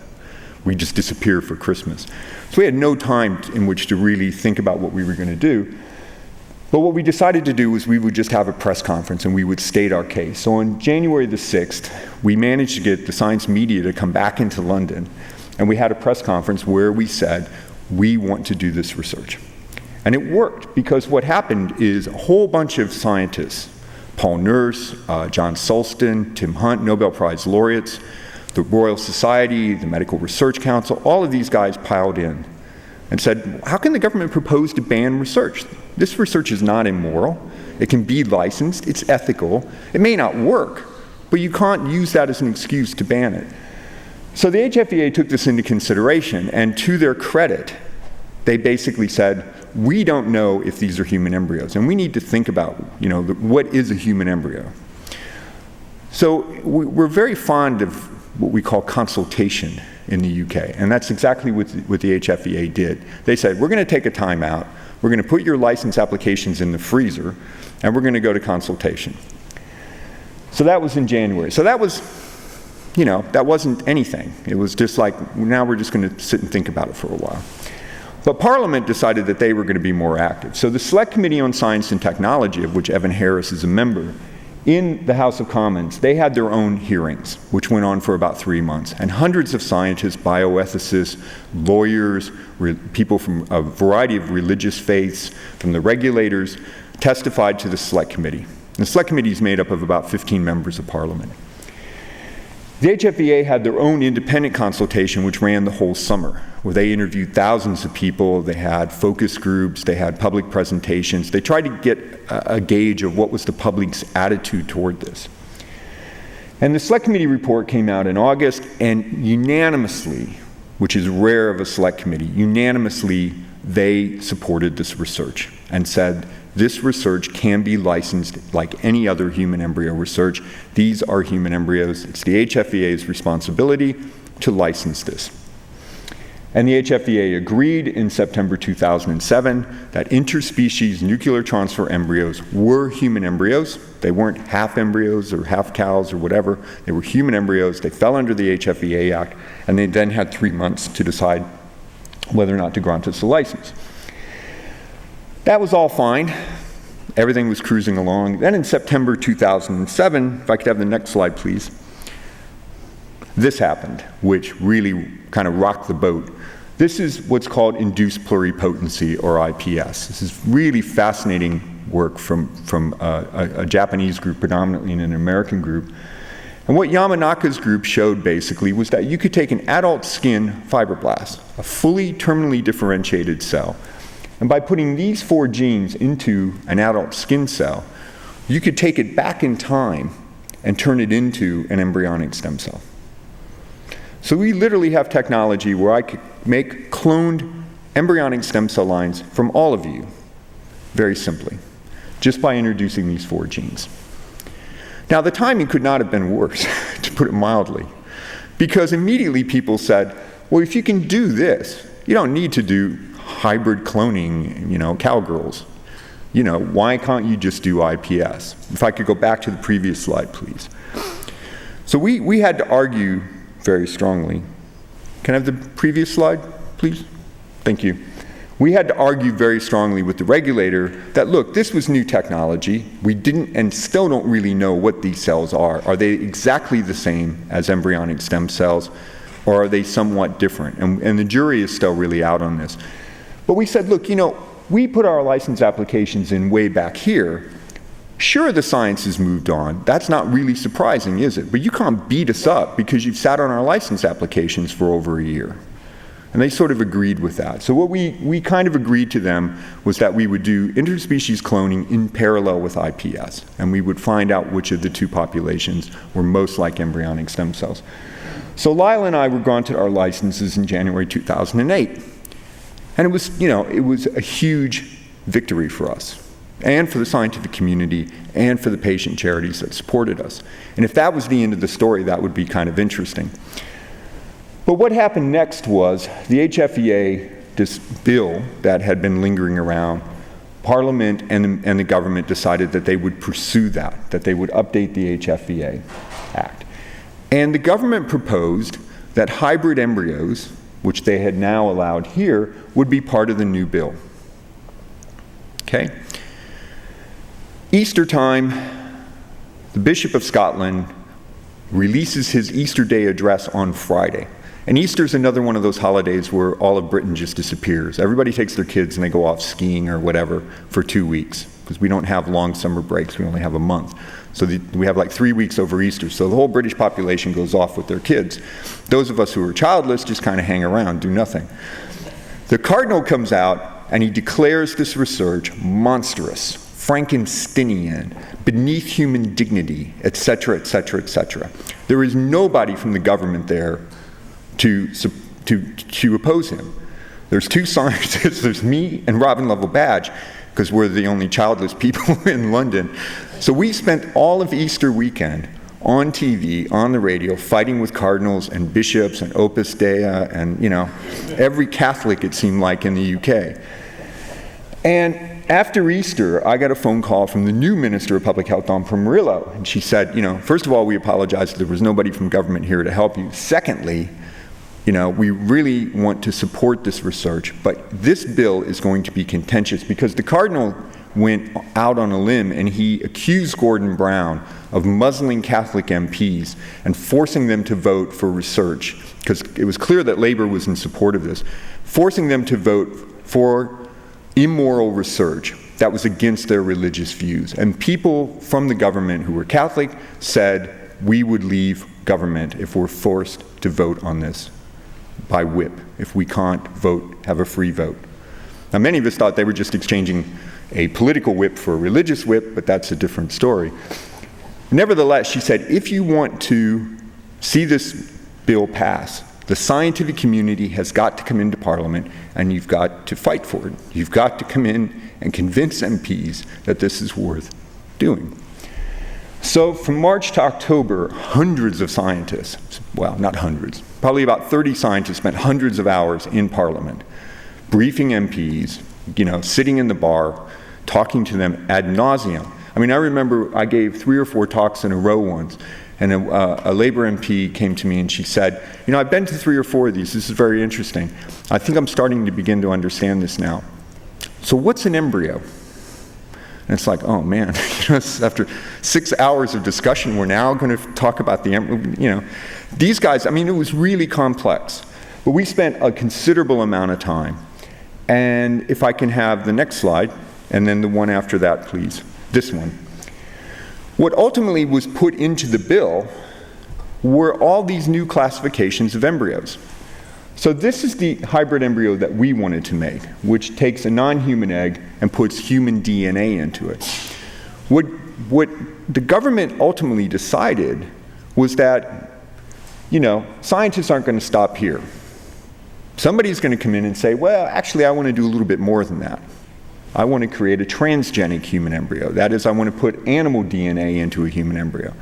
We just disappear for Christmas. So we had no time in which to really think about what we were going to do. But what we decided to do was we would just have a press conference and we would state our case. So on January the 6th, we managed to get the science media to come back into London, and we had a press conference where we said, we want to do this research. And it worked, because what happened is a whole bunch of scientists, Paul Nurse, John Sulston, Tim Hunt, Nobel Prize laureates, the Royal Society, the Medical Research Council, all of these guys piled in and said, how can the government propose to ban research? This research is not immoral. It can be licensed. It's ethical. It may not work, but you can't use that as an excuse to ban it. So the HFVA took this into consideration, and to their credit, they basically said, we don't know if these are human embryos, and we need to think about, what is a human embryo? So we're very fond of what we call consultation in the UK, and that's exactly what the HFVA did. They said, we're going to take a time out, we're going to put your license applications in the freezer, and we're going to go to consultation. So that was in January. So that was, that wasn't anything. It was just like, now we're just going to sit and think about it for a while. But Parliament decided that they were going to be more active. So the Select Committee on Science and Technology, of which Evan Harris is a member, in the House of Commons, they had their own hearings, which went on for about 3 months. And hundreds of scientists, bioethicists, lawyers, people from a variety of religious faiths, from the regulators, testified to the Select Committee. The Select Committee is made up of about 15 members of Parliament. The HFVA had their own independent consultation, which ran the whole summer, where they interviewed thousands of people, they had focus groups, they had public presentations. They tried to get a gauge of what was the public's attitude toward this. And the Select Committee report came out in August, and unanimously, which is rare of a Select Committee, unanimously they supported this research and said this research can be licensed like any other human embryo research. These are human embryos. It's the HFEA's responsibility to license this. And the HFEA agreed in September 2007 that interspecies nuclear transfer embryos were human embryos. They weren't half embryos or half cows or whatever. They were human embryos. They fell under the HFEA Act, and they then had 3 months to decide whether or not to grant us a license. That was all fine. Everything was cruising along. Then in September 2007, if I could have the next slide, please, this happened, which really kind of rocked the boat. This is what's called induced pluripotency, or IPS. This is really fascinating work from a Japanese group predominantly and an American group. And what Yamanaka's group showed basically was that you could take an adult skin fibroblast, a fully terminally differentiated cell, and by putting these 4 genes into an adult skin cell, you could take it back in time and turn it into an embryonic stem cell. So we literally have technology where I could make cloned embryonic stem cell lines from all of you, very simply, just by introducing these 4 genes. Now, the timing could not have been worse, to put it mildly, because immediately people said, well, if you can do this, you don't need to do hybrid cloning, cowgirls. Why can't you just do IPS? If I could go back to the previous slide, please. So we had to argue very strongly. Can I have the previous slide, please? Thank you. We had to argue very strongly with the regulator that, look, this was new technology. We didn't and still don't really know what these cells are. Are they exactly the same as embryonic stem cells, or are they somewhat different? And the jury is still really out on this. But we said, look, we put our license applications in way back here. Sure, the science has moved on. That's not really surprising, is it? But you can't beat us up because you've sat on our license applications for over a year. And they sort of agreed with that. So what we kind of agreed to them was that we would do interspecies cloning in parallel with IPS, and we would find out which of the 2 populations were most like embryonic stem cells. So Lyle and I were granted our licenses in January 2008. And it was a huge victory for us, and for the scientific community, and for the patient charities that supported us. And if that was the end of the story, that would be kind of interesting. But what happened next was the HFEA, this bill that had been lingering around, Parliament and the government decided that they would pursue that they would update the HFEA Act. And the government proposed that hybrid embryos, which they had now allowed here, would be part of the new bill. Okay? Easter time, the Bishop of Scotland releases his Easter Day address on Friday. And Easter's another one of those holidays where all of Britain just disappears. Everybody takes their kids and they go off skiing or whatever for 2 weeks, because we don't have long summer breaks, we only have a month. So we have like 3 weeks over Easter. So the whole British population goes off with their kids. Those of us who are childless just kind of hang around, do nothing. The Cardinal comes out and he declares this research monstrous, Frankensteinian, beneath human dignity, etc., etc., etc. There is nobody from the government there to oppose him. There's 2 scientists, there's me and Robin Lovell Badge, because we're the only childless people in London. So we spent all of Easter weekend on TV, on the radio, fighting with cardinals and bishops and Opus Dei and, every Catholic, it seemed like, in the UK. And after Easter, I got a phone call from the new Minister of Public Health, Dawn Pomerillo, and she said, first of all, we apologize that there was nobody from government here to help you. Secondly, we really want to support this research, but this bill is going to be contentious because the Cardinal went out on a limb and he accused Gordon Brown of muzzling Catholic MPs and forcing them to vote for research, because it was clear that Labour was in support of this, forcing them to vote for immoral research that was against their religious views. And people from the government who were Catholic said, we would leave government if we're forced to vote on this by whip, if we can't vote, have a free vote. Now, many of us thought they were just exchanging a political whip for a religious whip, but that's a different story. Nevertheless, she said, if you want to see this bill pass, the scientific community has got to come into Parliament and you've got to fight for it. You've got to come in and convince MPs that this is worth doing. So from March to October, hundreds of scientists, well, not hundreds, probably about 30 scientists spent hundreds of hours in Parliament briefing MPs, sitting in the bar, talking to them ad nauseum. I mean, I remember I gave 3 or 4 talks in a row once, and a Labor MP came to me and she said, I've been to 3 or 4 of these. This is very interesting. I think I'm starting to begin to understand this now. So what's an embryo? And it's like, oh man, after 6 hours of discussion, we're now going to talk about the embryo. These guys, it was really complex. But we spent a considerable amount of time. And if I can have the next slide, and then the one after that, please. This one. What ultimately was put into the bill were all these new classifications of embryos. So this is the hybrid embryo that we wanted to make, which takes a non-human egg and puts human DNA into it. What the government ultimately decided was that, scientists aren't going to stop here. Somebody's going to come in and say, well, actually, I want to do a little bit more than that. I want to create a transgenic human embryo. That is, I want to put animal DNA into a human embryo.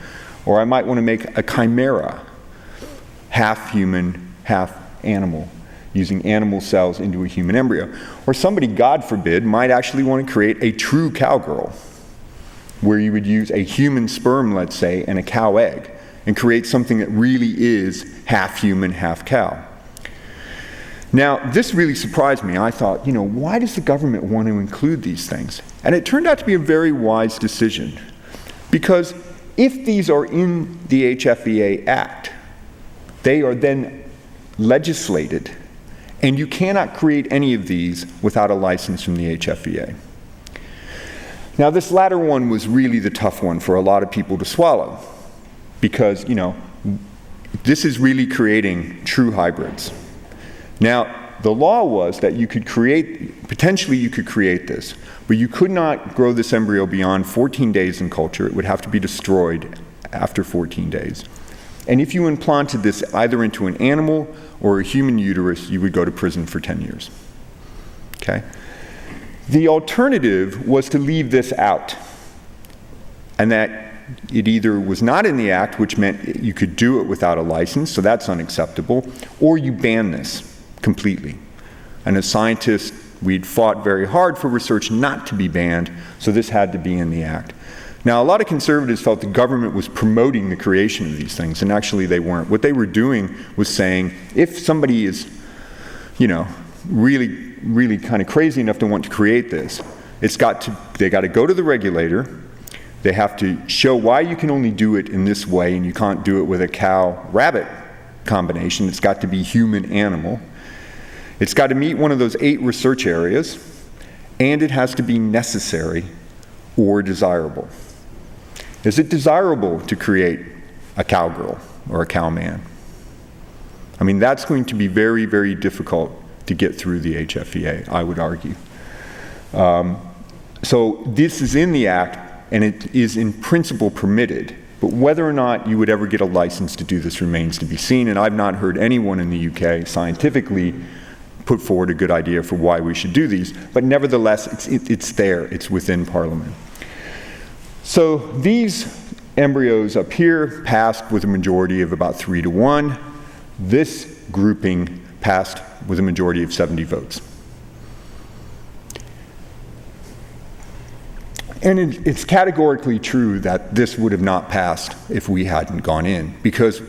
Or I might want to make a chimera, half human, half animal, using animal cells into a human embryo. Or somebody, God forbid, might actually want to create a true cowgirl, where you would use a human sperm, let's say, and a cow egg, and create something that really is half human, half cow. Now, this really surprised me. I thought, why does the government want to include these things? And it turned out to be a very wise decision. Because if these are in the HFEA Act, they are then legislated, and you cannot create any of these without a license from the HFEA. Now, this latter one was really the tough one for a lot of people to swallow, because, this is really creating true hybrids. Now, the law was that potentially you could create this, but you could not grow this embryo beyond 14 days in culture. It would have to be destroyed after 14 days. And if you implanted this either into an animal or a human uterus, you would go to prison for 10 years. Okay? The alternative was to leave this out, and that it either was not in the Act, which meant you could do it without a license, so that's unacceptable, or you ban this completely. And as scientists, we'd fought very hard for research not to be banned, so this had to be in the Act. Now, a lot of conservatives felt the government was promoting the creation of these things, and actually they weren't. What they were doing was saying, if somebody is, really kind of crazy enough to want to create this, they got to go to the regulator. They have to show why you can only do it in this way, and you can't do it with a cow-rabbit combination. It's got to be human-animal. It's got to meet one of those 8 research areas, and it has to be necessary or desirable. Is it desirable to create a cowgirl or a cowman? That's going to be very, very difficult to get through the HFEA, I would argue. So this is in the Act, and it is in principle permitted, but whether or not you would ever get a license to do this remains to be seen, and I've not heard anyone in the UK scientifically put forward a good idea for why we should do these, but nevertheless, it's there, it's within Parliament. So these embryos up here passed with a majority of about 3-1. This grouping passed with a majority of 70 votes. And it's categorically true that this would have not passed if we hadn't gone in, because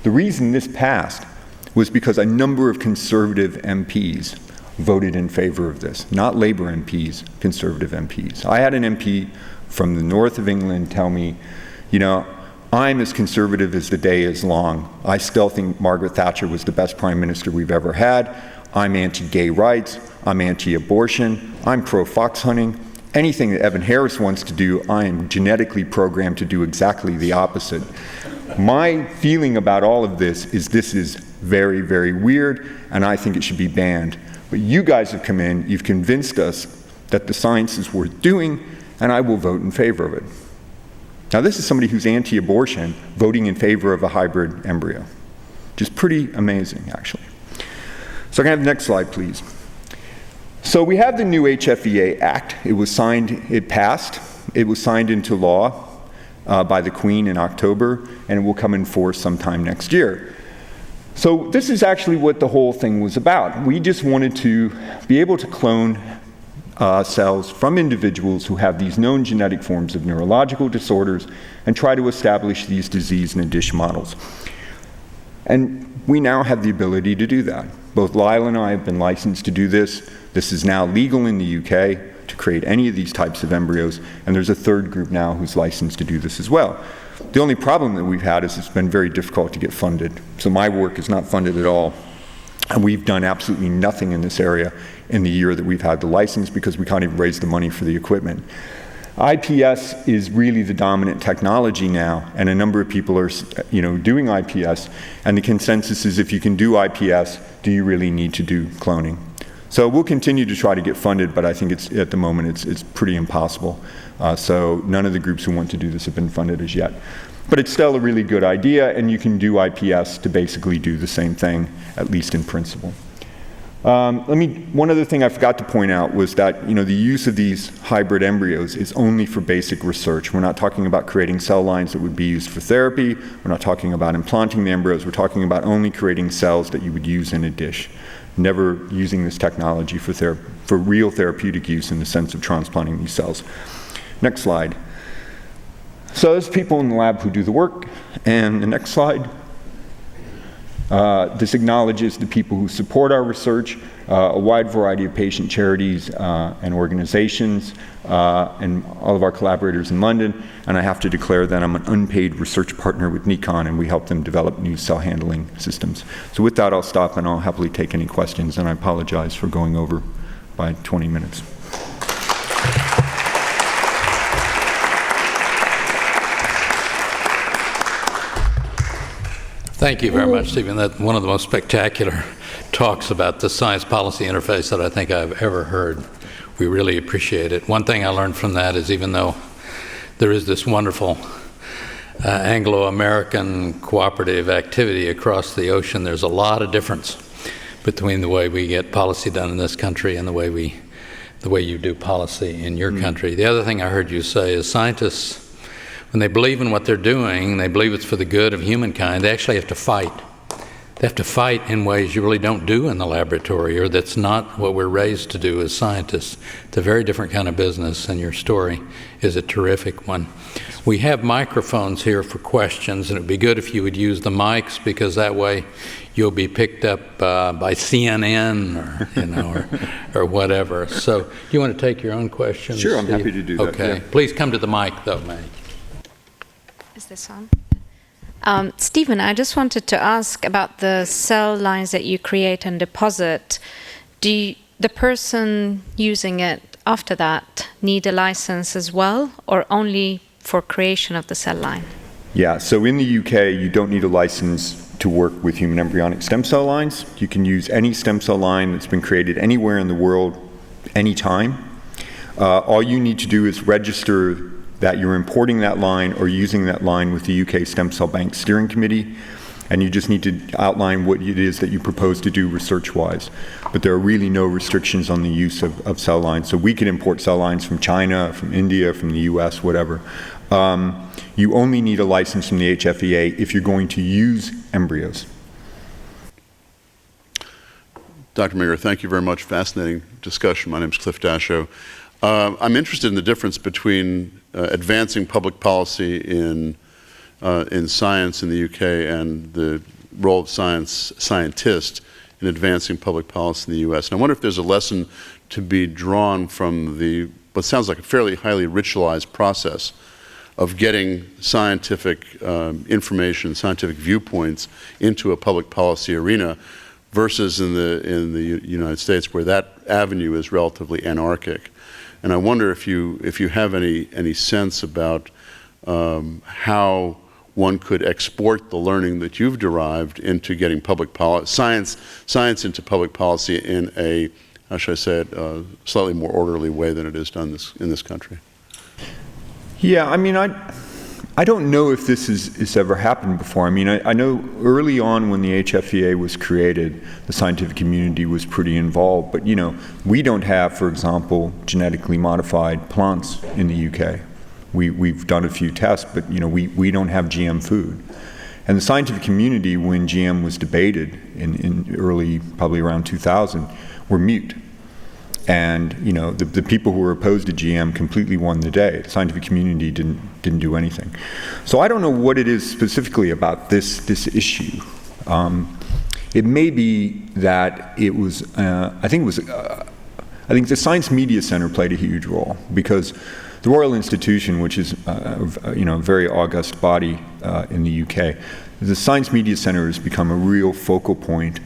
the reason this passed was because a number of conservative MPs voted in favor of this, not Labour MPs, conservative MPs. I had an MP from the north of England tell me, I'm as conservative as the day is long. I still think Margaret Thatcher was the best prime minister we've ever had. I'm anti-gay rights. I'm anti-abortion. I'm pro-fox hunting. Anything that Evan Harris wants to do, I am genetically programmed to do exactly the opposite. My feeling about all of this is very, very weird, and I think it should be banned. But you guys have come in, you've convinced us that the science is worth doing, and I will vote in favor of it. Now, this is somebody who's anti-abortion voting in favor of a hybrid embryo. Just pretty amazing, actually. So I can have the next slide, please. So we have the new HFEA Act. It was signed, it passed. It was signed into law by the Queen in October, and it will come in force sometime next year. So this is actually what the whole thing was about. We just wanted to be able to clone cells from individuals who have these known genetic forms of neurological disorders and try to establish these disease in dish models. And we now have the ability to do that. Both Lyle and I have been licensed to do this. This is now legal in the UK to create any of these types of embryos, and there's a third group now who's licensed to do this as well. The only problem that we've had is it's been very difficult to get funded. So my work is not funded at all, and we've done absolutely nothing in this area in the year that we've had the license because we can't even raise the money for the equipment. IPS is really the dominant technology now, and a number of people are, doing IPS, and the consensus is if you can do IPS, do you really need to do cloning? So we'll continue to try to get funded, but I think at the moment it's pretty impossible. So none of the groups who want to do this have been funded as yet. But it's still a really good idea, and you can do IPS to basically do the same thing, at least in principle. One other thing I forgot to point out was that the use of these hybrid embryos is only for basic research. We're not talking about creating cell lines that would be used for therapy. We're not talking about implanting the embryos. We're talking about only creating cells that you would use in a dish. Never using this technology for real therapeutic use in the sense of transplanting these cells. Next slide. So there's people in the lab who do the work. And the next slide. This acknowledges the people who support our research, a wide variety of patient charities and organizations, and all of our collaborators in London. And I have to declare that I'm an unpaid research partner with Nikon, and we help them develop new cell handling systems. So with that, I'll stop, and I'll happily take any questions, and I apologize for going over by 20 minutes. Thank you very much, Stephen. That's one of the most spectacular talks about the science policy interface that I think I've ever heard. We really appreciate it. One thing I learned from that is even though there is this wonderful Anglo-American cooperative activity across the ocean, there's a lot of difference between the way we get policy done in this country and the way you do policy in your country. The other thing I heard you say is scientists, when they believe in what they're doing, they believe it's for the good of humankind, they actually have to fight. They have to fight in ways you really don't do in the laboratory, or that's not what we're raised to do as scientists. It's a very different kind of business, and your story is a terrific one. We have microphones here for questions, and it would be good if you would use the mics, because that way you'll be picked up by CNN or whatever. So do you want to take your own questions? Sure, I'm Steve? happy to do that. Okay. Yeah. Please come to the mic, though, May. Is this on? Stephen, I just wanted to ask about the cell lines that you create and deposit. The person using it after that need a license as well, or only for creation of the cell line? Yeah, so in the UK, you don't need a license to work with human embryonic stem cell lines. You can use any stem cell line that's been created anywhere in the world, anytime. All you need to do is register that you're importing that line or using that line with the UK Stem Cell Bank Steering Committee, and you just need to outline what it is that you propose to do research-wise. But there are really no restrictions on the use of cell lines. So we can import cell lines from China, from India, from the US, whatever. You only need a license from the HFEA if you're going to use embryos. Dr. Minger, thank you very much. Fascinating discussion. My name is Cliff Dashow. I'm interested in the difference between advancing public policy in science in the UK and the role of scientists in advancing public policy in the US. And I wonder if there's a lesson to be drawn from what sounds like a fairly highly ritualized process of getting scientific information, scientific viewpoints into a public policy arena versus in the United States, where that avenue is relatively anarchic. And I wonder if you have any sense about how one could export the learning that you've derived into getting public science into public policy in a, how should I say it, slightly more orderly way than it is done in this country. Yeah, I mean, I don't know if this has ever happened before. I mean, I know early on when the HFEA was created, the scientific community was pretty involved. But, you know, we don't have, for example, genetically modified plants in the UK. We've done a few tests, but, you know, we don't have GM food. And the scientific community, when GM was debated in early, probably around 2000, were mute. And, you know, the people who were opposed to GM completely won the day. The scientific community didn't do anything. So I don't know what it is specifically about this issue. It may be that it was, I think the Science Media Center played a huge role, because the Royal Institution, which is you know, a very august body in the UK, the Science Media Center has become a real focal point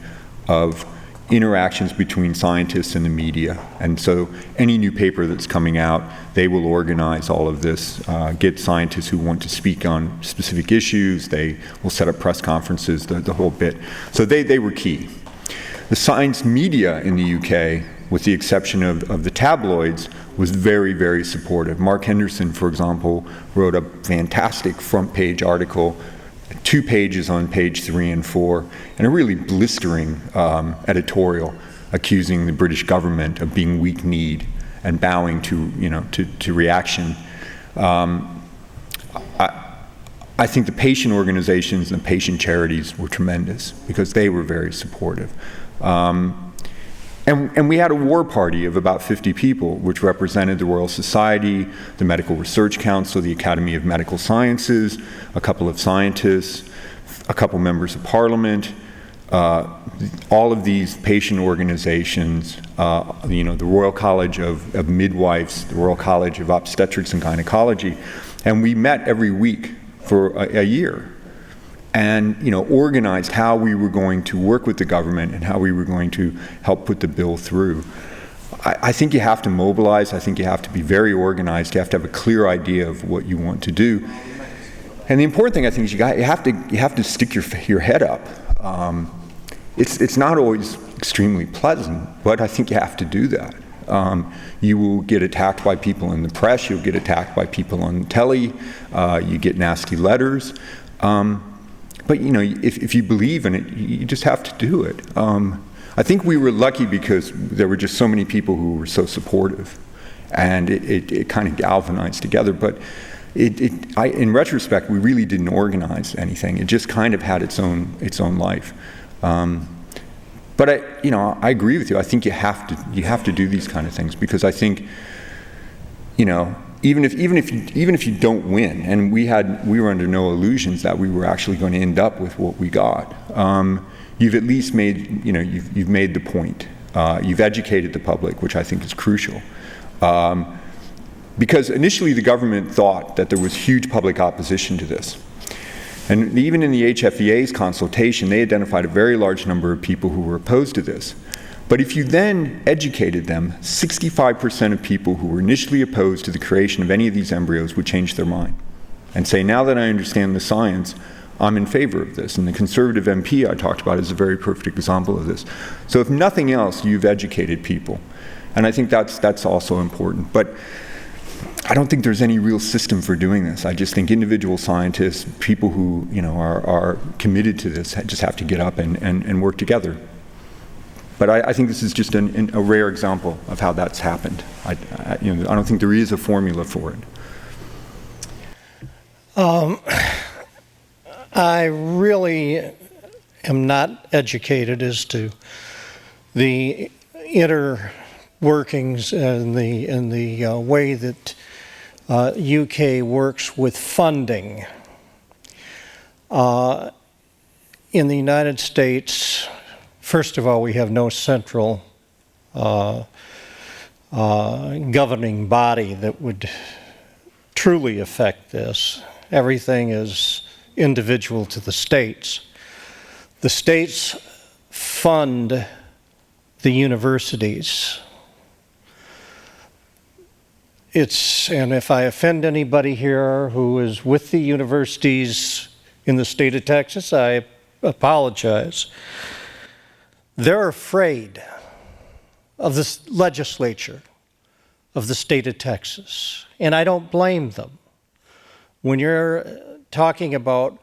of interactions between scientists and the media. And so any new paper that's coming out, they will organize all of this, get scientists who want to speak on specific issues. They will set up press conferences, the whole bit. So they were key. The science media in the UK, with the exception of the tabloids, was very, very supportive. Mark Henderson, for example, wrote a fantastic front page article, 2 pages on page 3 and 4, and a really blistering editorial accusing the British government of being weak-kneed and bowing to, you know, to reaction. I think the patient organizations and the patient charities were tremendous, because they were very supportive. And we had a war party of about 50 people, which represented the Royal Society, the Medical Research Council, the Academy of Medical Sciences, a couple of scientists, a couple members of Parliament, all of these patient organizations, you know, the Royal College of Midwives, the Royal College of Obstetrics and Gynecology, and we met every week for a year. And, you know, organized how we were going to work with the government and how we were going to help put the bill through. I think you have to mobilize. I think you have to be very organized. You have to have a clear idea of what you want to do. And the important thing, I think, is you have to stick your head up. It's not always extremely pleasant, but I think you have to do that. You will get attacked by people in the press. You'll get attacked by people on telly. You get nasty letters. But, you know, if you believe in it, you just have to do it. I think we were lucky because there were just so many people who were so supportive, and it kind of galvanized together. But in retrospect, we really didn't organize anything. It just kind of had its own life. But I agree with you. I think you have to do these kind of things, because I think, you know, even if you don't win, and we were under no illusions that we were actually going to end up with what we got. You've at least made, you know, you've made the point. You've educated the public, which I think is crucial. Because initially the government thought that there was huge public opposition to this. And even in the HFEA's consultation, they identified a very large number of people who were opposed to this. But if you then educated them, 65% of people who were initially opposed to the creation of any of these embryos would change their mind and say, now that I understand the science, I'm in favor of this. And the Conservative MP I talked about is a very perfect example of this. So if nothing else, you've educated people. And I think that's also important. But I don't think there's any real system for doing this. I just think individual scientists, people who, you know, are committed to this, just have to get up and work together. But I think this is just a rare example of how that's happened. I don't think there is a formula for it. I really am not educated as to the inner workings and the way that UK works with funding. In the United States, first of all, we have no central governing body that would truly affect this. Everything is individual to the states. The states fund the universities. And if I offend anybody here who is with the universities in the state of Texas, I apologize. They're afraid of the legislature of the state of Texas, and I don't blame them. when you're talking about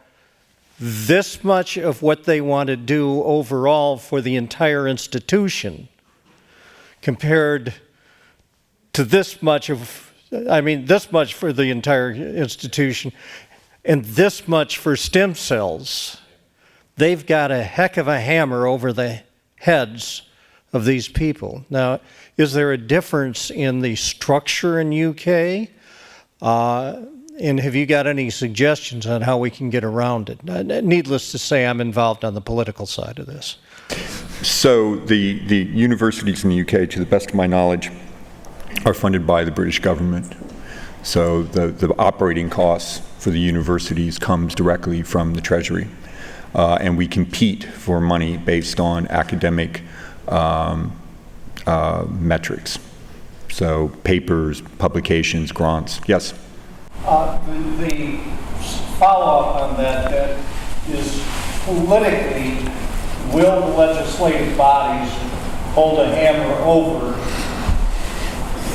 this much of what they want to do overall for the entire institution compared to this much for the entire institution and this much for stem cells, they've got a heck of a hammer over the heads of these people. Now, is there a difference in the structure in UK? And have you got any suggestions on how we can get around it? Needless to say, I'm involved on the political side of this. So the universities in the UK, to the best of my knowledge, are funded by the British government. So the operating costs for the universities comes directly from the Treasury. And we compete for money based on academic metrics. So papers, publications, grants. Yes? The follow-up on that is politically, will the legislative bodies hold a hammer over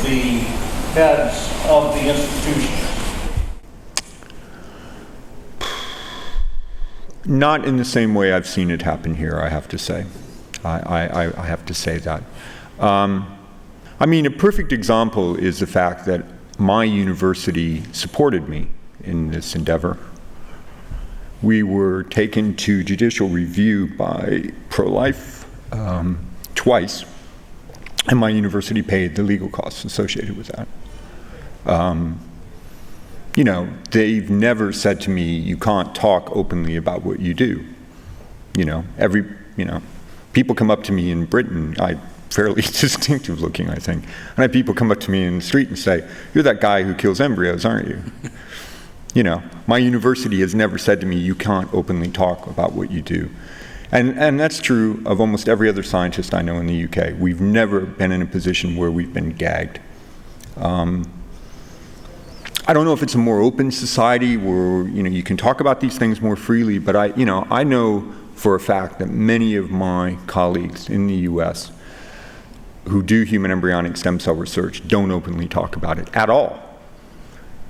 the heads of the institutions? Not in the same way I've seen it happen here, I have to say. I have to say that. I mean, a perfect example is the fact that my university supported me in this endeavor. We were taken to judicial review by pro-life twice, and my university paid the legal costs associated with that. You know, they've never said to me, you can't talk openly about what you do. You know, people come up to me in Britain, fairly distinctive looking, I think. And I have people come up to me in the street and say, you're that guy who kills embryos, aren't you? You know, my university has never said to me, you can't openly talk about what you do. And that's true of almost every other scientist I know in the UK. We've never been in a position where we've been gagged. I don't know if it's a more open society where, you know, you can talk about these things more freely, but I know for a fact that many of my colleagues in the US who do human embryonic stem cell research don't openly talk about it at all.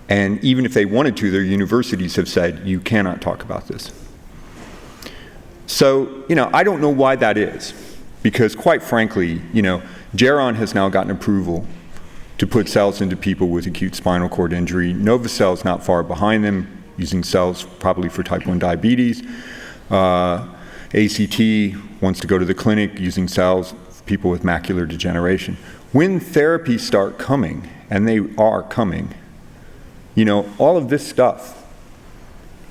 And even if they wanted to, their universities have said, you cannot talk about this. So, you know, I don't know why that is, because quite frankly, you know, Geron has now gotten approval to put cells into people with acute spinal cord injury. Novocel's not far behind them, using cells probably for type 1 diabetes. ACT wants to go to the clinic using cells for people with macular degeneration. When therapies start coming, and they are coming, you know, all of this stuff,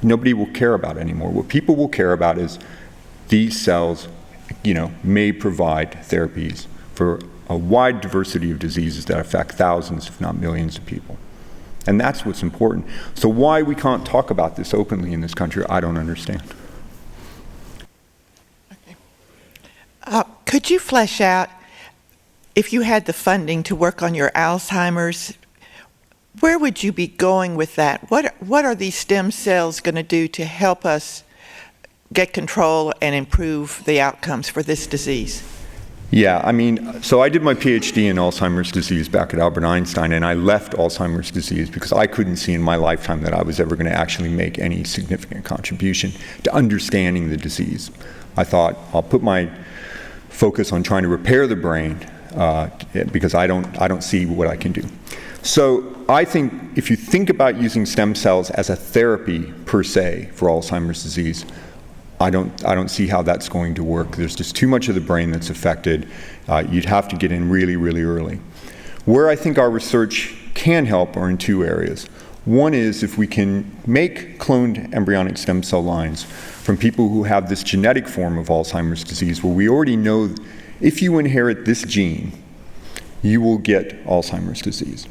nobody will care about anymore. What people will care about is these cells, you know, may provide therapies for a wide diversity of diseases that affect thousands, if not millions of people. And that's what's important. So why we can't talk about this openly in this country, I don't understand. Okay. Could you flesh out, if you had the funding to work on your Alzheimer's, where would you be going with that? What are these stem cells going to do to help us get control and improve the outcomes for this disease? Yeah, I mean, so I did my PhD in Alzheimer's disease back at Albert Einstein, and I left Alzheimer's disease because I couldn't see in my lifetime that I was ever going to actually make any significant contribution to understanding the disease. I thought, I'll put my focus on trying to repair the brain because I don't see what I can do. So I think if you think about using stem cells as a therapy per se for Alzheimer's disease, I don't see how that's going to work. There's just too much of the brain that's affected. You'd have to get in really, really early. Where I think our research can help are in two areas. One is if we can make cloned embryonic stem cell lines from people who have this genetic form of Alzheimer's disease, where we already know if you inherit this gene, you will get Alzheimer's disease.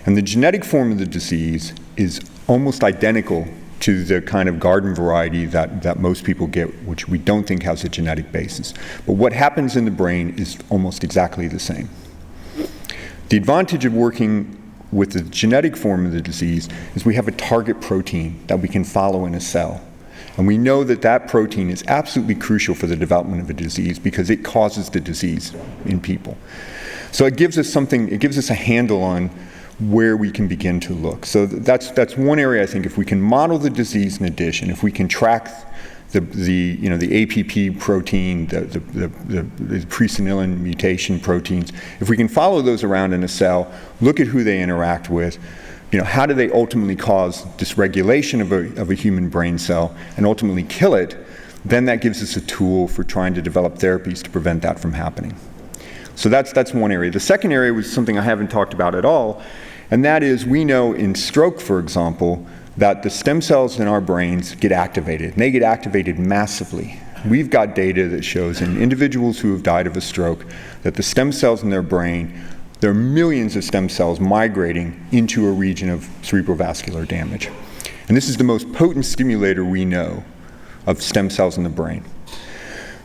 And the genetic form of the disease is almost identical to the kind of garden variety that most people get, which we don't think has a genetic basis. But what happens in the brain is almost exactly the same. The advantage of working with the genetic form of the disease is we have a target protein that we can follow in a cell. And we know that that protein is absolutely crucial for the development of a disease because it causes the disease in people. So it gives us something, it gives us a handle on where we can begin to look. So that's one area I think if we can model the disease in addition, if we can track the APP protein, the presenilin mutation proteins, if we can follow those around in a cell, look at who they interact with, how do they ultimately cause dysregulation of a human brain cell and ultimately kill it, then that gives us a tool for trying to develop therapies to prevent that from happening. So that's one area. The second area was something I haven't talked about at all, and that is we know in stroke, for example, that the stem cells in our brains get activated, and they get activated massively. We've got data that shows in individuals who have died of a stroke that the stem cells in their brain, there are millions of stem cells migrating into a region of cerebrovascular damage. And this is the most potent stimulator we know of stem cells in the brain.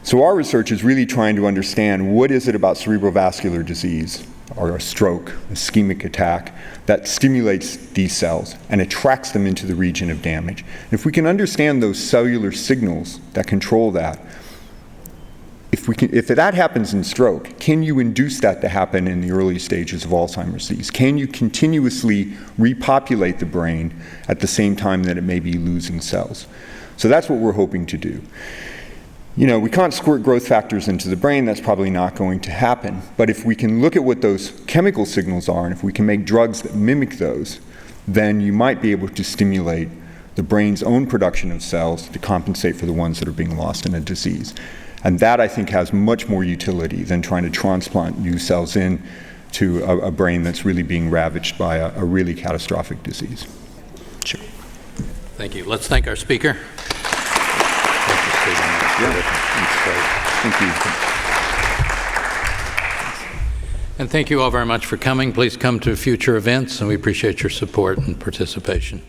So our research is really trying to understand what is it about cerebrovascular disease, or a stroke, ischemic attack, that stimulates these cells and attracts them into the region of damage. And if we can understand those cellular signals that control that, if that happens in stroke, can you induce that to happen in the early stages of Alzheimer's disease? Can you continuously repopulate the brain at the same time that it may be losing cells? So that's what we're hoping to do. We can't squirt growth factors into the brain, that's probably not going to happen. But if we can look at what those chemical signals are, and if we can make drugs that mimic those, then you might be able to stimulate the brain's own production of cells to compensate for the ones that are being lost in a disease. And that, I think, has much more utility than trying to transplant new cells in to a brain that's really being ravaged by a really catastrophic disease. Sure. Thank you. Let's thank our speaker. Thank you. And thank you all very much for coming. Please come to future events, and we appreciate your support and participation.